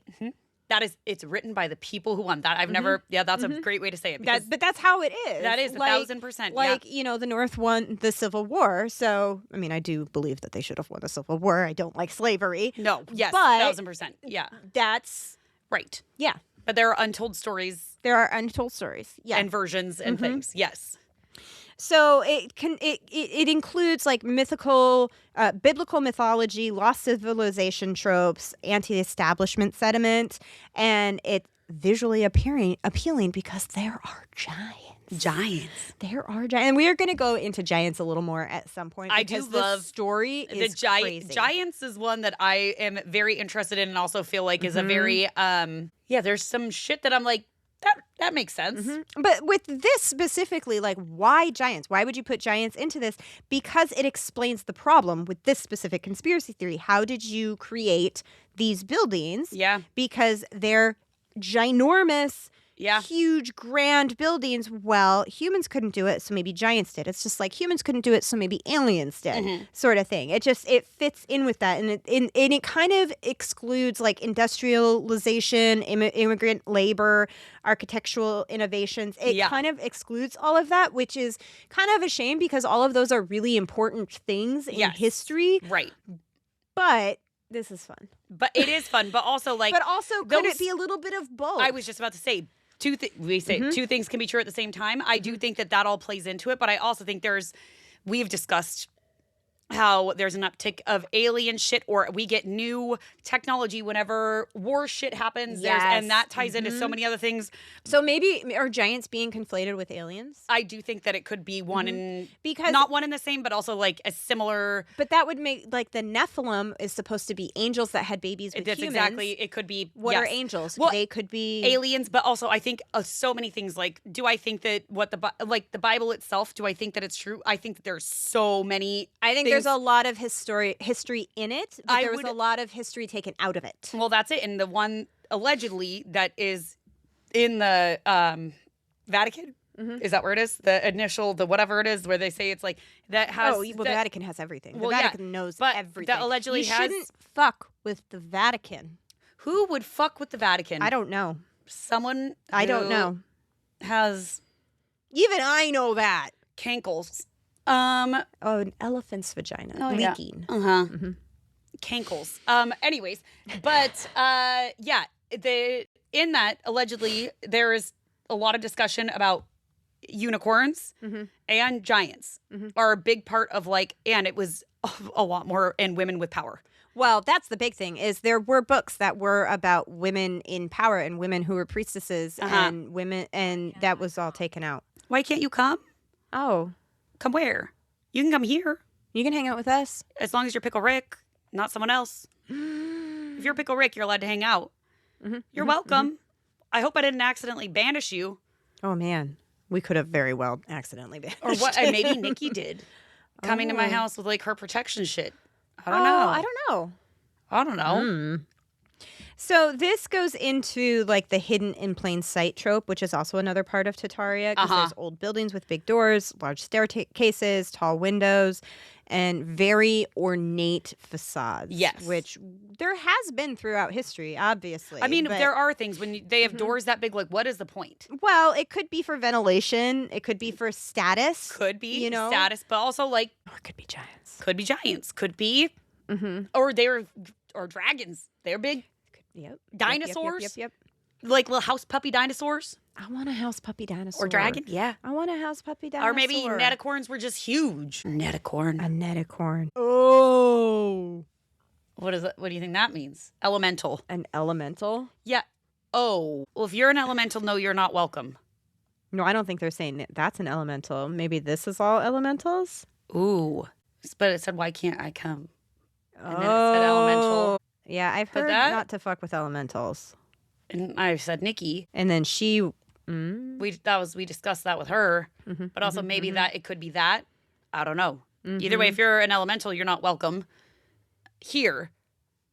it's written by the people who won. That I've never. Yeah, that's a great way to say it. Because But that's how it is. that is 1,000%. Like, you know, the North won the Civil War. So, I mean, I do believe that they should have won the Civil War. I don't like slavery. no, yes, but 1,000%. Yeah, That's, right. yeah. But there are untold stories There are untold stories. Yeah. and versions and things. Yes. So it includes like mythical, biblical mythology, lost civilization tropes, anti-establishment sentiment, and it's visually appealing because there are giants. Giants. There are giants, and we are going to go into giants a little more at some point. I do because the love story is crazy. Giants is one that I am very interested in and also feel like is a very there's some shit that I'm like that makes sense. But with this specifically, like, why giants? Why would you put giants into this? Because it explains the problem with this specific conspiracy theory. How did you create these buildings? Yeah. Because they're ginormous, Yeah. huge, grand buildings. Well, humans couldn't do it, so maybe giants did. It's just like humans couldn't do it, so maybe aliens did, sort of thing. It fits in with that, and it kind of excludes like industrialization, immigrant labor, architectural innovations. It kind of excludes all of that, which is kind of a shame because all of those are really important things in Yes. history. Right. But This is fun. But it is fun. But also, like, But also, could those- it be a little bit of both? I was just about to say two things can be true at the same time. I do think that all plays into it, but I also think we've discussed how there's an uptick of alien shit, or we get new technology whenever war shit happens. Yes. And that ties into so many other things. So maybe are giants being conflated with aliens? I do think that it could be one in Because not one in the same, but also like a similar. But that would make like the Nephilim is supposed to be angels that had babies with That's humans. exactly. It could be. What yes. are angels? Well, they could be aliens, but also I think so many things. Like, do I think that the Bible itself? Do I think that it's true? I think that there's so many. I think things. there's a lot of history in it, but there was would- a lot of history taken out of it. Well, that's it. And the one allegedly that is in the Vatican. Is that where it is? The initial, the whatever it is, where they say it's like that has. The Vatican has everything. Well, the yeah, Vatican knows but everything. that allegedly you has- shouldn't fuck with the Vatican. Who would fuck with the Vatican? I don't know. Someone. I don't who know. Has Even I know that. cankles. Oh, an elephant's vagina leaking. Yeah. Uh-huh. Cankles. Anyways, but yeah, in that allegedly there is a lot of discussion about unicorns and giants are a big part of and it was a lot more in women with power. Well, that's the big thing is there were books that were about women in power and women who were priestesses and women, and that was all taken out. Why can't you come? Oh, Come where? You can come here you can hang out with us? as long as you're Pickle Rick, not someone else. If you're Pickle Rick, you're allowed to hang out. You're welcome. I hope I didn't accidentally banish you. Oh, man. We could have very well accidentally been. Or what? And maybe Nikki did. Coming to my house with her protection shit. I don't know. I don't know. I don't know. So this goes into the hidden in plain sight trope, which is also another part of Tartaria because there's old buildings with big doors, large staircases, tall windows, and very ornate facades. Yes. Which there has been throughout history, obviously. I mean, but- there are things when they have doors that big. What is the point? Well, it could be for ventilation. It could be for status. Could be You know? status, but also Or it could be giants. could be giants. Could be, or dragons. They're big. Yep. Dinosaurs? Yep. Like little house puppy dinosaurs I want a house puppy dinosaur. or dragon. Yeah. I want a house puppy dinosaur. Or maybe neticorns were just huge. Neticorn. a neticorn. Oh. What is it? What do you think that means? Elemental. An elemental? Yeah. Oh. Well, if you're an elemental, no, you're not welcome. No, I don't think they're saying that's an elemental. Maybe this is all elementals? Ooh. But it said, why can't I come? And then it said elemental. Yeah, I've But heard that- not to fuck with elementals. And I said, Nikki. And then she... We discussed that with her. But also maybe that it could be that. I don't know. Either way, if you're an elemental, you're not welcome here.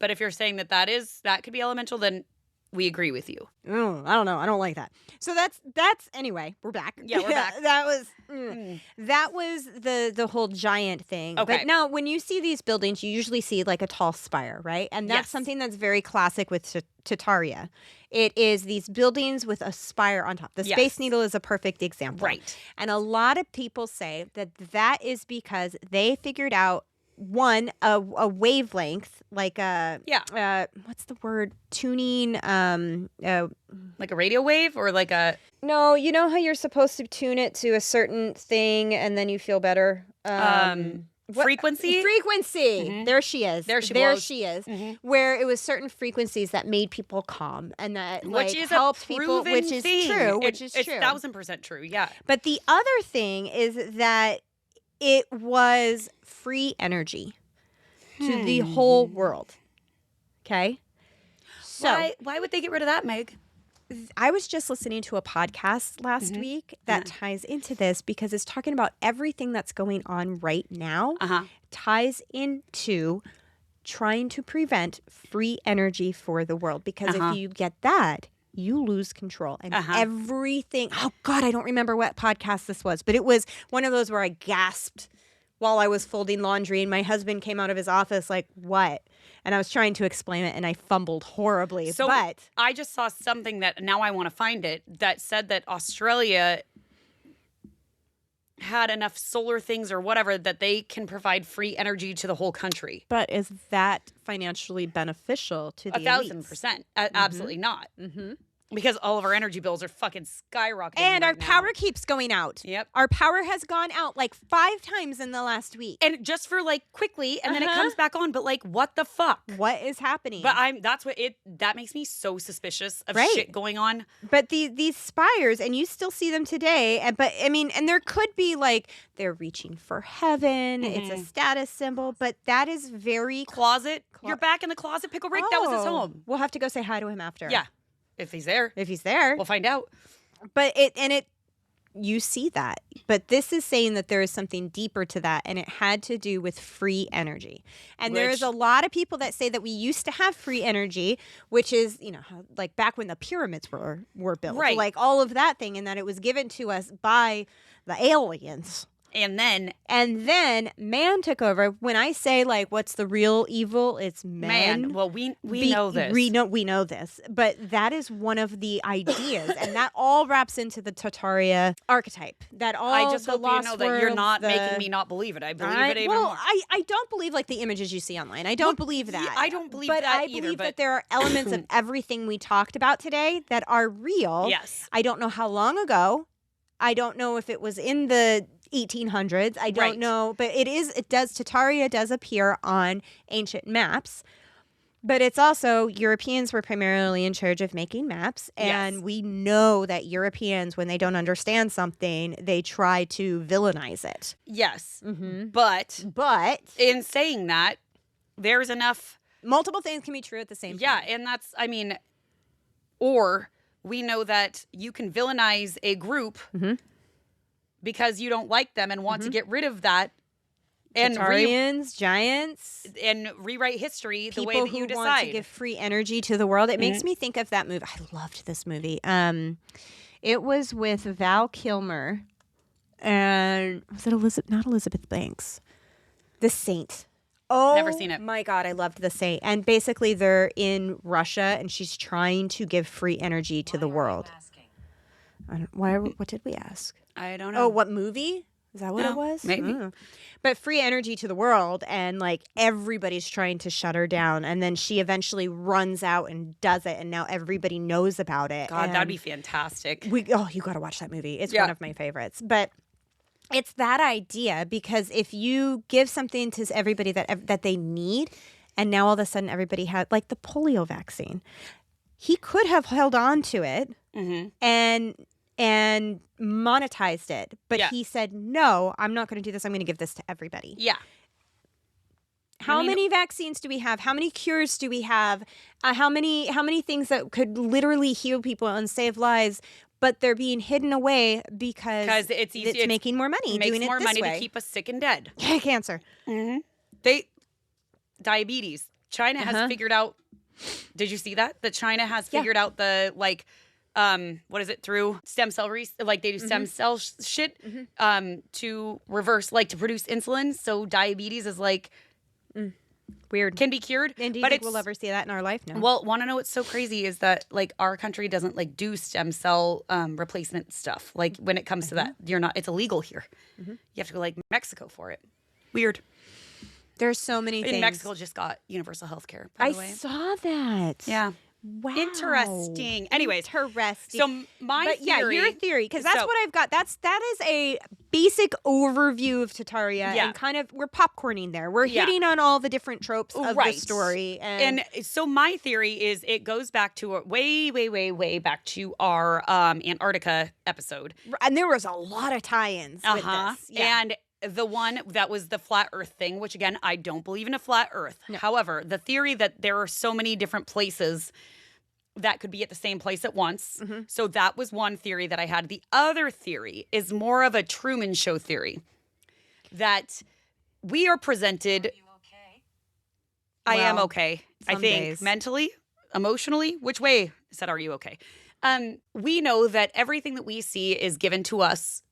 But if you're saying that could be elemental, then we agree with you. I don't know. I don't like that. So that's anyway, we're back. Yeah, we're back. That was the whole giant thing. Okay. But now when you see these buildings, you usually see a tall spire, right? And that's Yes. something that's very classic with Tartaria. It is these buildings with a spire on top. The Yes. Space Needle is a perfect example. Right. And a lot of people say that is because they figured out a wavelength, what's the word? Tuning, Like a radio wave or like a... no, you know how you're supposed to tune it to a certain thing and then you feel better? Frequency? Frequency. There she is. There she is. Mhm. Where it was certain frequencies that made people calm and that Which is helped a people, proven which is thing. true. It's True. 1,000% true, yeah. But the other thing is that it was free energy to the whole world. Okay? So Why would they get rid of that, Meg? I was just listening to a podcast last week that ties into this because it's talking about everything that's going on right now ties into trying to prevent free energy for the world. Because if you get that, you lose control. And everything, oh God, I don't remember what podcast this was, but it was one of those where I gasped while I was folding laundry and my husband came out of his office like, what? And I was trying to explain it and I fumbled horribly. So but I just saw something that now I want to find it that said that Australia had enough solar things or whatever that they can provide free energy to the whole country. But is that financially beneficial to the 1,000%. Absolutely not. Mm-hmm. Because all of our energy bills are fucking skyrocketing. And our right now. power keeps going out. Yep. Our power has gone out like 5 times in the last week. And just for like quickly, and then it comes back on. But like, what the fuck? What is happening? But that makes me so suspicious of shit going on. But these spires, and you still see them today. But I mean, and there could be like they're reaching for heaven. It's a status symbol, but that is very Closet. You're back in the closet, Pickle Rick. That was his home. We'll have to go say hi to him after. Yeah, if he's there. If he's there, We'll find out. But you see that. But this is saying that there is something deeper to that, and it had to do with free energy. And there is a lot of people that say that we used to have free energy, which is, like back when the pyramids were built. Right. Like all of that thing, and that it was given to us by the aliens. And then man took over. When I say like what's the real evil, it's men. Well, we know this. We know this. But that is one of the ideas. And that all wraps into the Tartaria archetype. That all I just the hope you lost know that you're not worlds, making me not believe it. I believe it even well, more. I don't believe like the images you see online. I don't believe that. I don't believe but that I either. believe But that there are elements of everything we talked about today that are real. Yes. I don't know how long ago. I don't know if it was in the 1800s. I don't know, but Tartaria does appear on ancient maps. But it's also Europeans were primarily in charge of making maps, and we know that Europeans, when they don't understand something, they try to villainize it. Yes. Mm-hmm. But in saying that, there's enough. Multiple things can be true at the same time. Yeah, and that's, or we know that you can villainize a group because you don't like them and want to get rid of that. And Tartarians, giants, and rewrite history the way that you decide. People who want to give free energy to the world. It makes me think of that movie. I loved this movie. It was with Val Kilmer, and was it not Elizabeth Banks? The Saint. Oh, never seen it. My God, I loved The Saint. And basically, they're in Russia, and she's trying to give free energy to the world. What did we ask? I don't know. Oh, what movie? Is that what it was? Maybe. But free energy to the world, and like everybody's trying to shut her down, and then she eventually runs out and does it, and now everybody knows about it. God, that'd be fantastic. You got to watch that movie. It's one of my favorites. But it's that idea, because if you give something to everybody that they need, and now all of a sudden everybody had, like the polio vaccine, he could have held on to it and monetized it. But he said, no, I'm not going to do this. I'm going to give this to everybody. Yeah. How many vaccines do we have? How many cures do we have? How many things that could literally heal people and save lives, but they're being hidden away because it's making more money doing it this way. Makes more money to keep us sick and dead. Cancer. Diabetes. China has figured out. Did you see that? That China has figured out the what is it, through stem cell they do stem cell shit to reverse, to produce insulin, so diabetes is weird, can be cured. And do you think we'll ever see that in our life now? Well, want to know what's so crazy is that our country doesn't do stem cell replacement stuff. When it comes to that, it's illegal here. You have to go Mexico for it. Weird. There's so many things. Mexico just got universal health care, by the way. I saw that. Yeah. Wow. Interesting. Anyways. Interesting. So my theory. Yeah, your theory, because that's what I've got. That is a basic overview of Tartaria. Yeah. And kind of, we're popcorning there. We're hitting on all the different tropes of the story. And so my theory is it goes back to way, way, way, way back to our Antarctica episode. And there was a lot of tie-ins with this. Yeah. And the one that was the flat earth thing, which again, I don't believe in a flat earth. No. However, the theory that there are so many different places that could be at the same place at once. So that was one theory that I had. The other theory is more of a Truman Show theory, that we are presented. Are you okay? I am okay. I think days. Mentally, emotionally. Which way? I said, are you okay? We know that everything that we see is given to us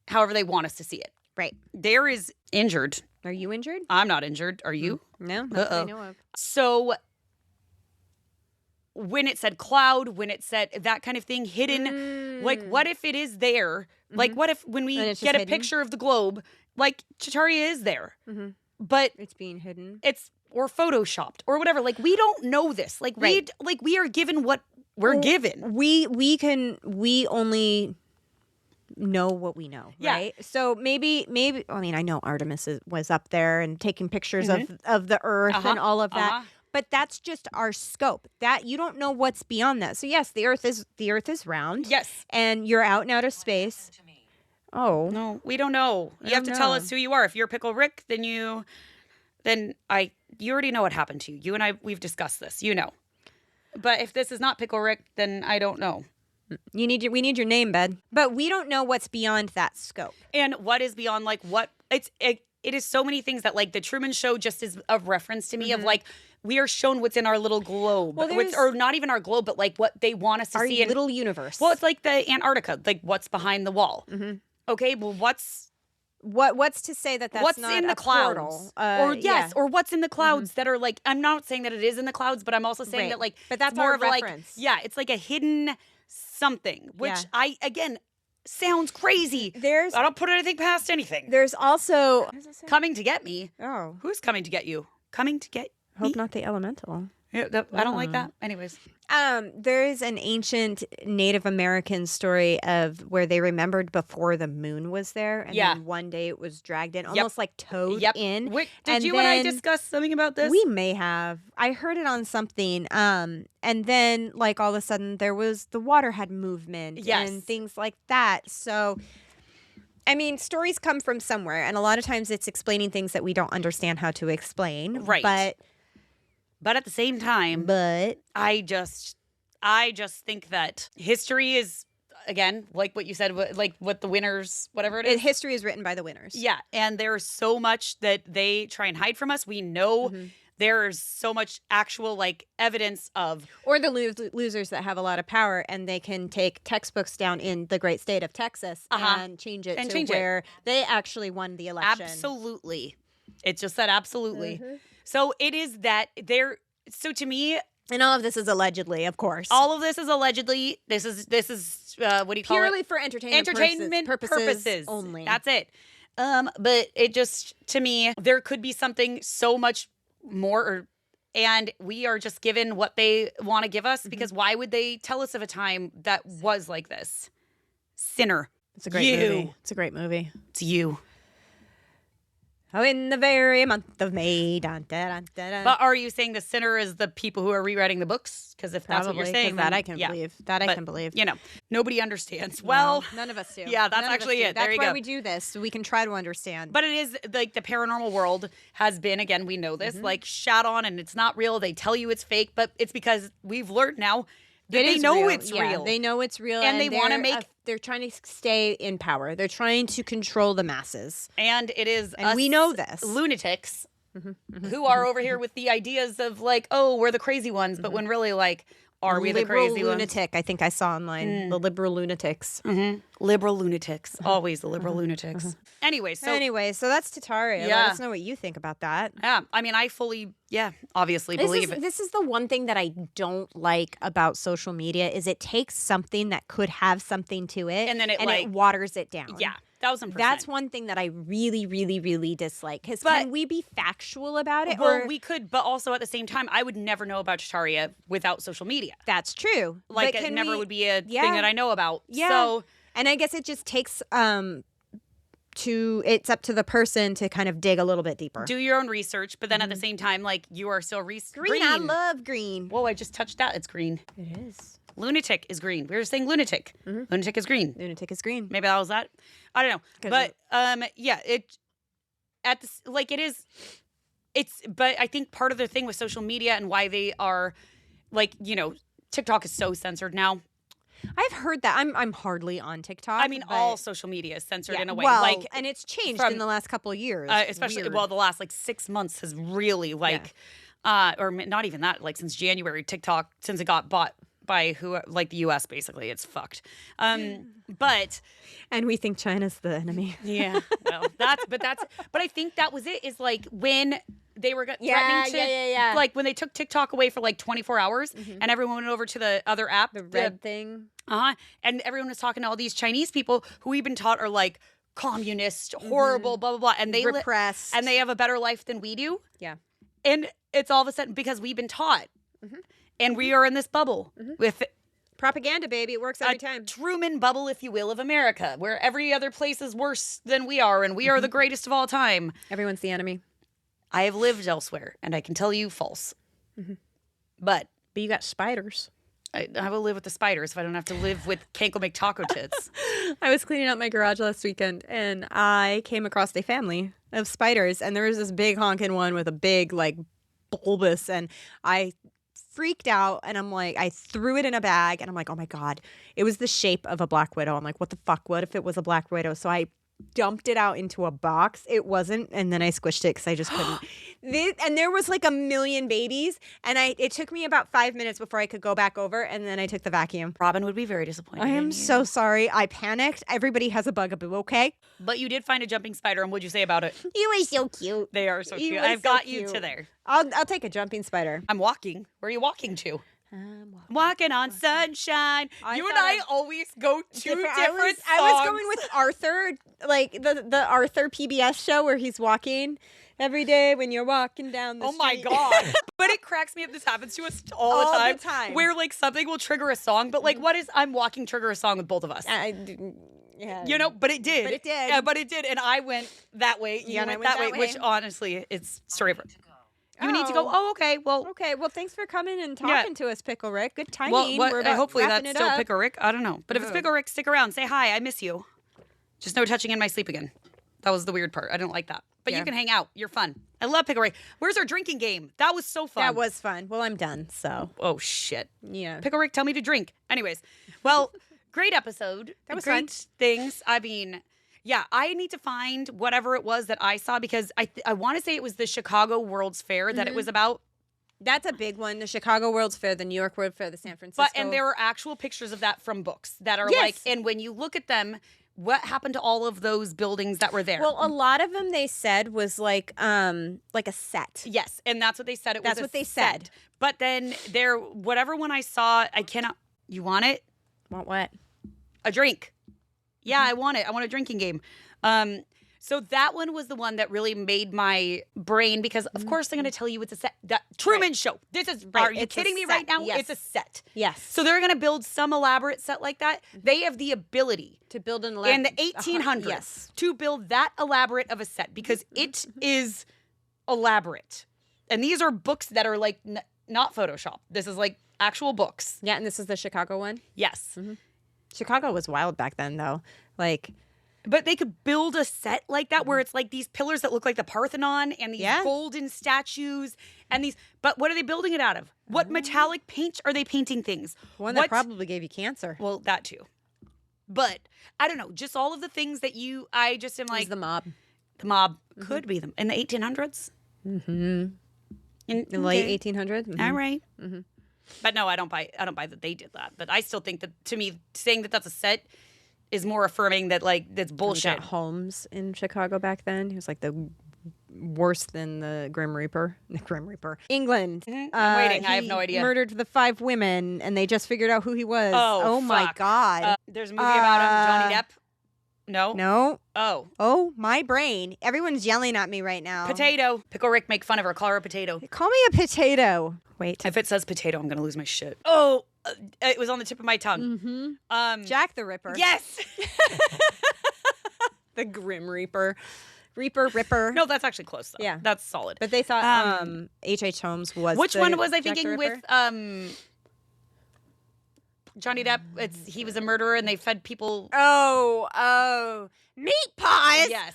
however they want us to see it. Right. There is injured. Are you injured? I'm not injured. Are you? No, not that I know of. So when it said cloud, when it said that kind of thing, hidden. Like, what if it is there? Like, what if when we And it's get just a hidden? picture of the globe, like Tartaria is there, but It's being hidden. it's or photoshopped or whatever. Like, we don't know this. Like, Right. we are given what we're given. We only know what we know, Yeah. right? So maybe I mean, I know Artemis was up there and taking pictures of the earth and all of that. But that's just our scope. That you don't know what's beyond that. So yes, the earth is round. Yes. And you're out in outer space. Oh. No, we don't know. You have to tell us who you are. If you're Pickle Rick, then you already know what happened to you. You and I, we've discussed this. You know. But if this is not Pickle Rick, then I don't know. We need your name, bud. But we don't know what's beyond that scope. And what is beyond, like, what it is so many things that, like, the Truman Show just is a reference to me of, like, we are shown what's in our little globe, Well, or not even our globe, but like what they want us to Our see in little universe. Well, it's like the Antarctica, like what's behind the wall. Okay, well, what's to say that's what's not in the a clouds, portal? or what's in the clouds that are like. I'm not saying that it is in the clouds, but I'm also saying Right. that, like, But that's it's more our of a, like, reference. it's like a hidden something, which Yeah. I again sounds crazy. I don't put anything past anything. There's also Coming to get me. oh, Who's coming to get you? Coming to get me? hope not the elemental. Yeah, I don't like that. Anyways. There is an ancient Native American story of where they remembered before the moon was there, and then one day it was dragged in, almost like towed in. Did and you and I then discuss something about this? We may have. I heard it on something. And then, like, all of a sudden, the water had movement and things like that. So, I mean, stories come from somewhere, and a lot of times it's explaining things that we don't understand how to explain. Right. But at the same time, I just think that history is, again, like what you said, like what the winners, whatever it is. History is written by the winners. Yeah, and there's so much that they try and hide from us. We know there's so much actual, like, evidence of. Or the losers that have a lot of power, and they can take textbooks down in the great state of Texas and change it to where they actually won the election. Absolutely. It's just that absolutely. So it is that there. So to me, and all of this is allegedly, of course. all of this is allegedly. This is what do you call it? Purely for entertainment purposes only. That's it. But it just, to me, there could be something so much more, and we are just given what they want to give us, because why would they tell us of a time that was like this? Sinner. It's a great movie. It's a great movie. It's you. Oh, in the very month of May. Dun, dun, dun, dun, dun. But are you saying the sinner is the people who are rewriting the books? Because if that's what you're saying, that then, I can believe. That I can believe. You know, nobody understands. Well, none of us do. Yeah, that's None of us actually do. it. There That's you why go. we do this, so we can try to understand. But it is, like, the paranormal world has been, again, we know this, like, shat on, and it's not real. They tell you it's fake, but it's because we've learned now that they know it's real. They know it's real, And they wanna make- They're trying to stay in power. They're trying to control the masses, And it is and us we know this. lunatics who are over here with the ideas of, like, oh, we're the crazy ones, but when really, like, are we the liberal crazy lunatic? I think I saw online the liberal lunatics. ones? Liberal lunatics. Always the liberal lunatics. Anyway, so that's Tartaria. Yeah. Let us know what you think about that. yeah, I mean, I fully, obviously believe it. This is the one thing that I don't like about social media is it takes something that could have something to it, And then it, it like- waters it down. Yeah, 1,000%. That's one thing that I really, really, really dislike. Because But- can we be factual about it? Well, or we could, but also at the same time, I would never know about Tartaria without social media. that's true. Like, But it can never we- would be a yeah. thing that I know about. Yeah. So, And I guess it just takes it's up to the person to kind of dig a little bit deeper. do your own research, but then at the same time, like, you are still green. I love green. Whoa, I just touched that. It's green. It is. Lunatic is green. We were saying lunatic. Lunatic is green. Lunatic is green. Maybe that was that. I don't know. 'Cause But yeah, it at this, like, it is. It's, but I think part of the thing with social media and why they are, like, you know, TikTok is so censored now. I've heard that. I'm hardly on TikTok. I mean, but- all social media is censored in a way. Well, like, and it's changed from- in the last couple of years. especially, Weird. well, the last, like, 6 months has really, like, not even that, like, since January, TikTok, since it got bought by who, like the U.S. basically. It's fucked. But And we think China's the enemy. yeah, well, but I think that was it. Is like when they were threatening to, like when they took TikTok away for like 24 hours, and everyone went over to the other app, The red thing. and everyone was talking to all these Chinese people who we've been taught are like communist, horrible, blah blah blah, and they repressed, and they have a better life than we do. Yeah. And it's all of a sudden because we've been taught, and we are in this bubble with Propaganda, baby. It works every time. Truman bubble, if you will, of America, where every other place is worse than we are, and we are the greatest of all time. Everyone's the enemy. I have lived elsewhere, and I can tell you false. But you got spiders. I will live with the spiders if I don't have to live with Kanko McTaco tits. I was cleaning out my garage last weekend, and I came across a family of spiders, and there was this big honking one with a big, like, bulbous, and I freaked out, and I'm like, I threw it in a bag, and I'm like, oh my God. It was the shape of a black widow. I'm like, what the fuck? What if it was a black widow? So I dumped it out into a box. It wasn't, and then I squished it because I just couldn't. And there was like a million babies, and it took me about 5 minutes before I could go back over, and then I took the vacuum. Robin would be very disappointed. I am so sorry. I panicked. Everybody has a bugaboo, okay? But you did find a jumping spider, and what'd you say about it? You were so cute. They are so You cute. were I've so got cute. you to there. I'll take a jumping spider. I'm walking. Where are you walking to? Walking on sunshine. You and I always go to different songs. I was going with Arthur, like the Arthur PBS show where he's walking every day when you're walking down the street. Oh my God. But it cracks me up. This happens to us all the time. Where like something will trigger a song, but like what is I'm walking trigger a song with both of us? Yeah. You know, but it did. But it did. Yeah, but it did. And I went that way. You and I went went that that way, way. which honestly, it's story of You need to go, oh, okay. Well, Okay, well, thanks for coming and talking to us, Pickle Rick. Good timing. well We're about hopefully wrapping that's it still up. Pickle Rick. I don't know. But if it's Pickle Rick, stick around. Say hi. I miss you. Just no touching in my sleep again. That was the weird part. I didn't like that. But you can hang out. You're fun. I love Pickle Rick. Where's our drinking game? That was so fun. That was fun. Well, I'm done, so. Oh, shit. Yeah. Pickle Rick, tell me to drink. Anyways, well, great episode. That was great fun. things. I mean, yeah, I need to find whatever it was that I saw because I want to say it was the Chicago World's Fair that it was about. That's a big one. The Chicago World's Fair, the New York World Fair, the San Francisco. And there were actual pictures of that from books that are Yes. like, and when you look at them, what happened to all of those buildings that were there? Well, a lot of them they said was like a set. Yes, and that's what they said. That's what they said. But then whatever one I saw, I cannot. You want it? Want what? A drink. Yeah, I want it. I want a drinking game. So that one was the one that really made my brain because, of course, they're going to tell you it's a set. That Truman Show. This is. Are you It's a kidding me set. right now? Yes. It's a set. Yes. So they're going to build some elaborate set like that. They have the ability To build an in the 1800s Yes. to build that elaborate of a set because it is elaborate. And these are books that are like not Photoshop. This is like actual books. Yeah, and this is the Chicago one. Yes. Chicago was wild back then, though. Like, But they could build a set like that where it's like these pillars that look like the Parthenon and these golden statues and these. But what are they building it out of? What metallic paint are they painting things? one that probably gave you cancer. Well, that too. But I don't know. Just all of the things that I just am It was like. the mob. The mob could be them in the 1800s. Mm-hmm. In the late 1800s. All right. But no, I don't buy that they did that. But I still think that to me, saying that that's a set is more affirming that like that's bullshit. Holmes in Chicago back then. He was like the worse than the Grim Reaper. The Grim Reaper. England. I'm waiting. I have no idea. Murdered the 5 women, and they just figured out who he was. Oh, my fuck. God. There's a movie about him. Johnny Depp. No. No. Oh. Oh, my brain. Everyone's yelling at me right now. Potato. Pickle Rick make fun of her. Call her a potato. Call me a potato. Wait. If it says potato, I'm gonna lose my shit. Oh, it was on the tip of my tongue. Jack the Ripper. Yes. The Grim Reaper. Reaper, Ripper. No, that's actually close though. Yeah. That's solid. But they thought H.H. Holmes was Which the one was I Jack the thinking Ripper? with Johnny Depp? He was a murderer and they fed people. Oh. Meat pies. Yes.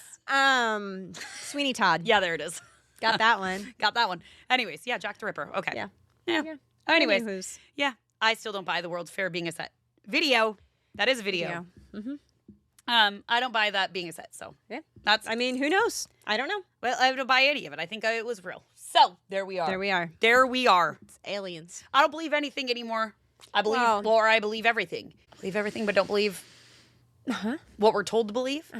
Sweeney Todd. Yeah, there it is. Got that one. Got that one. Anyways, yeah, Jack the Ripper. Okay. Yeah. Yeah. Anyways, Anywho's. yeah, I still don't buy the World's Fair being a set. Video. That is a video. I don't buy that being a set. So Yeah. that's. I mean, who knows? I don't know. Well, I don't buy any of it. I think it was real. So there we are. There we are. There we are. It's aliens. I don't believe anything anymore. I believe, Well- or I believe everything. Believe everything, but don't believe what we're told to believe.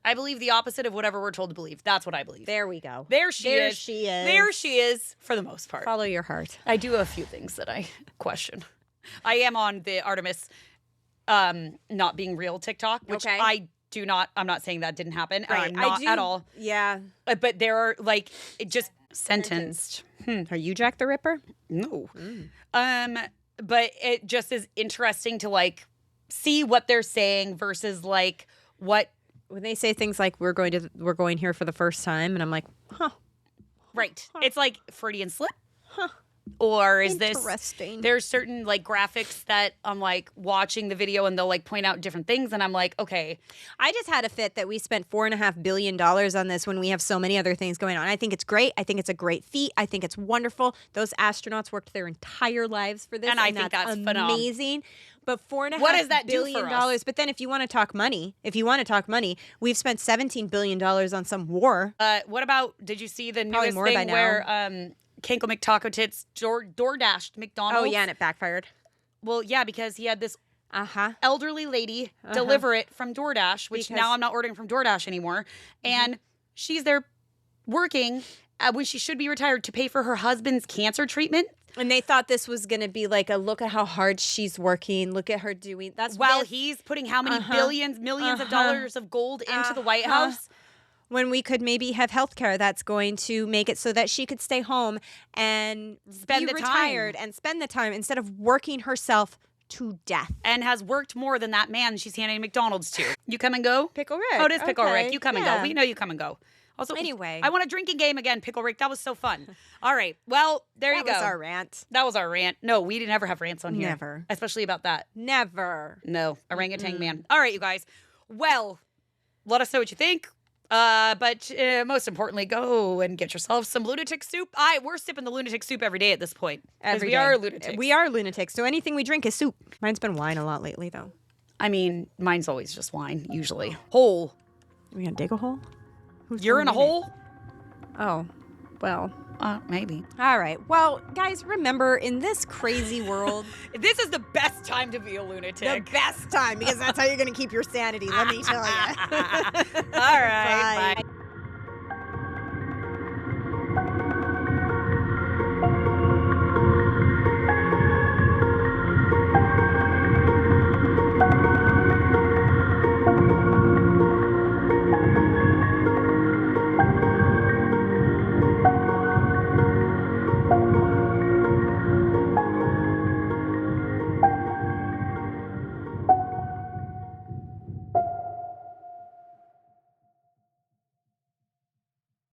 I believe the opposite of whatever we're told to believe. That's what I believe. There we go. There she There is. she is. There she is, for the most part. Follow your heart. I do have a few things that I question. I am on the Artemis not being real TikTok, which Okay. I'm not saying that didn't happen. Right. I'm not at all. Yeah. But there are like it just sentenced. Are you Jack the Ripper? No. But it just is interesting to like see what they're saying versus like what When they say things like we're going here for the first time, and I'm like, huh. right. It's like Freudian slip. Or is this Interesting. there's certain like graphics that I'm like watching the video and they'll like point out different things and I'm like, okay. I just had a fit that we spent $4.5 billion on this when we have so many other things going on. I think it's great. I think it's a great feat. I think it's wonderful. Those astronauts worked their entire lives for this, And I think that's phenomenal. amazing. But $4.5 What does that do billion for us? dollars. But then if you want to talk money, we've spent $17 billion on some war. What about did you see the Probably newest more by thing now. where Kenko McTaco Tits DoorDashed McDonald's? Oh yeah, and it backfired. Well, yeah, because he had this Uh-huh. elderly lady deliver it from DoorDash, which Because- now I'm not ordering from DoorDash anymore. And she's there working when she should be retired to pay for her husband's cancer treatment. And they thought this was going to be like a look at how hard she's working. Look at her doing. That's While this- he's putting how many millions of dollars of gold into the White House. when we could maybe have health care that's going to make it so that she could stay home and Spend be the retired time. and spend the time instead of working herself to death. And has worked more than that man she's handing McDonald's to. You come and go? Pickle Rick. Oh, it is Pickle Okay, Rick. You come and yeah. go. We know you come and go. Also, Anyway. I want a drinking game again, Pickle Rick. That was so fun. All right. Well, there you That go. was our rant. That was our rant. No, we didn't ever have rants on here. Never. Especially about that. Never. No, orangutan man. All right, you guys. Well, let us know what you think. But most importantly, go and get yourself some lunatic soup. We're sipping the lunatic soup every day at this point. 'Cause Every we day. are lunatics. We are lunatics. So anything we drink is soup. Mine's been wine a lot lately, though. I mean, mine's always just wine, usually. Hole. We gonna dig a hole? You're in a hole? Oh, well. Maybe. All right. Well, guys, remember, in this crazy world, This is the best time to be a lunatic. the best time, because that's how you're going to keep your sanity, let me tell you. All right. Bye. Bye.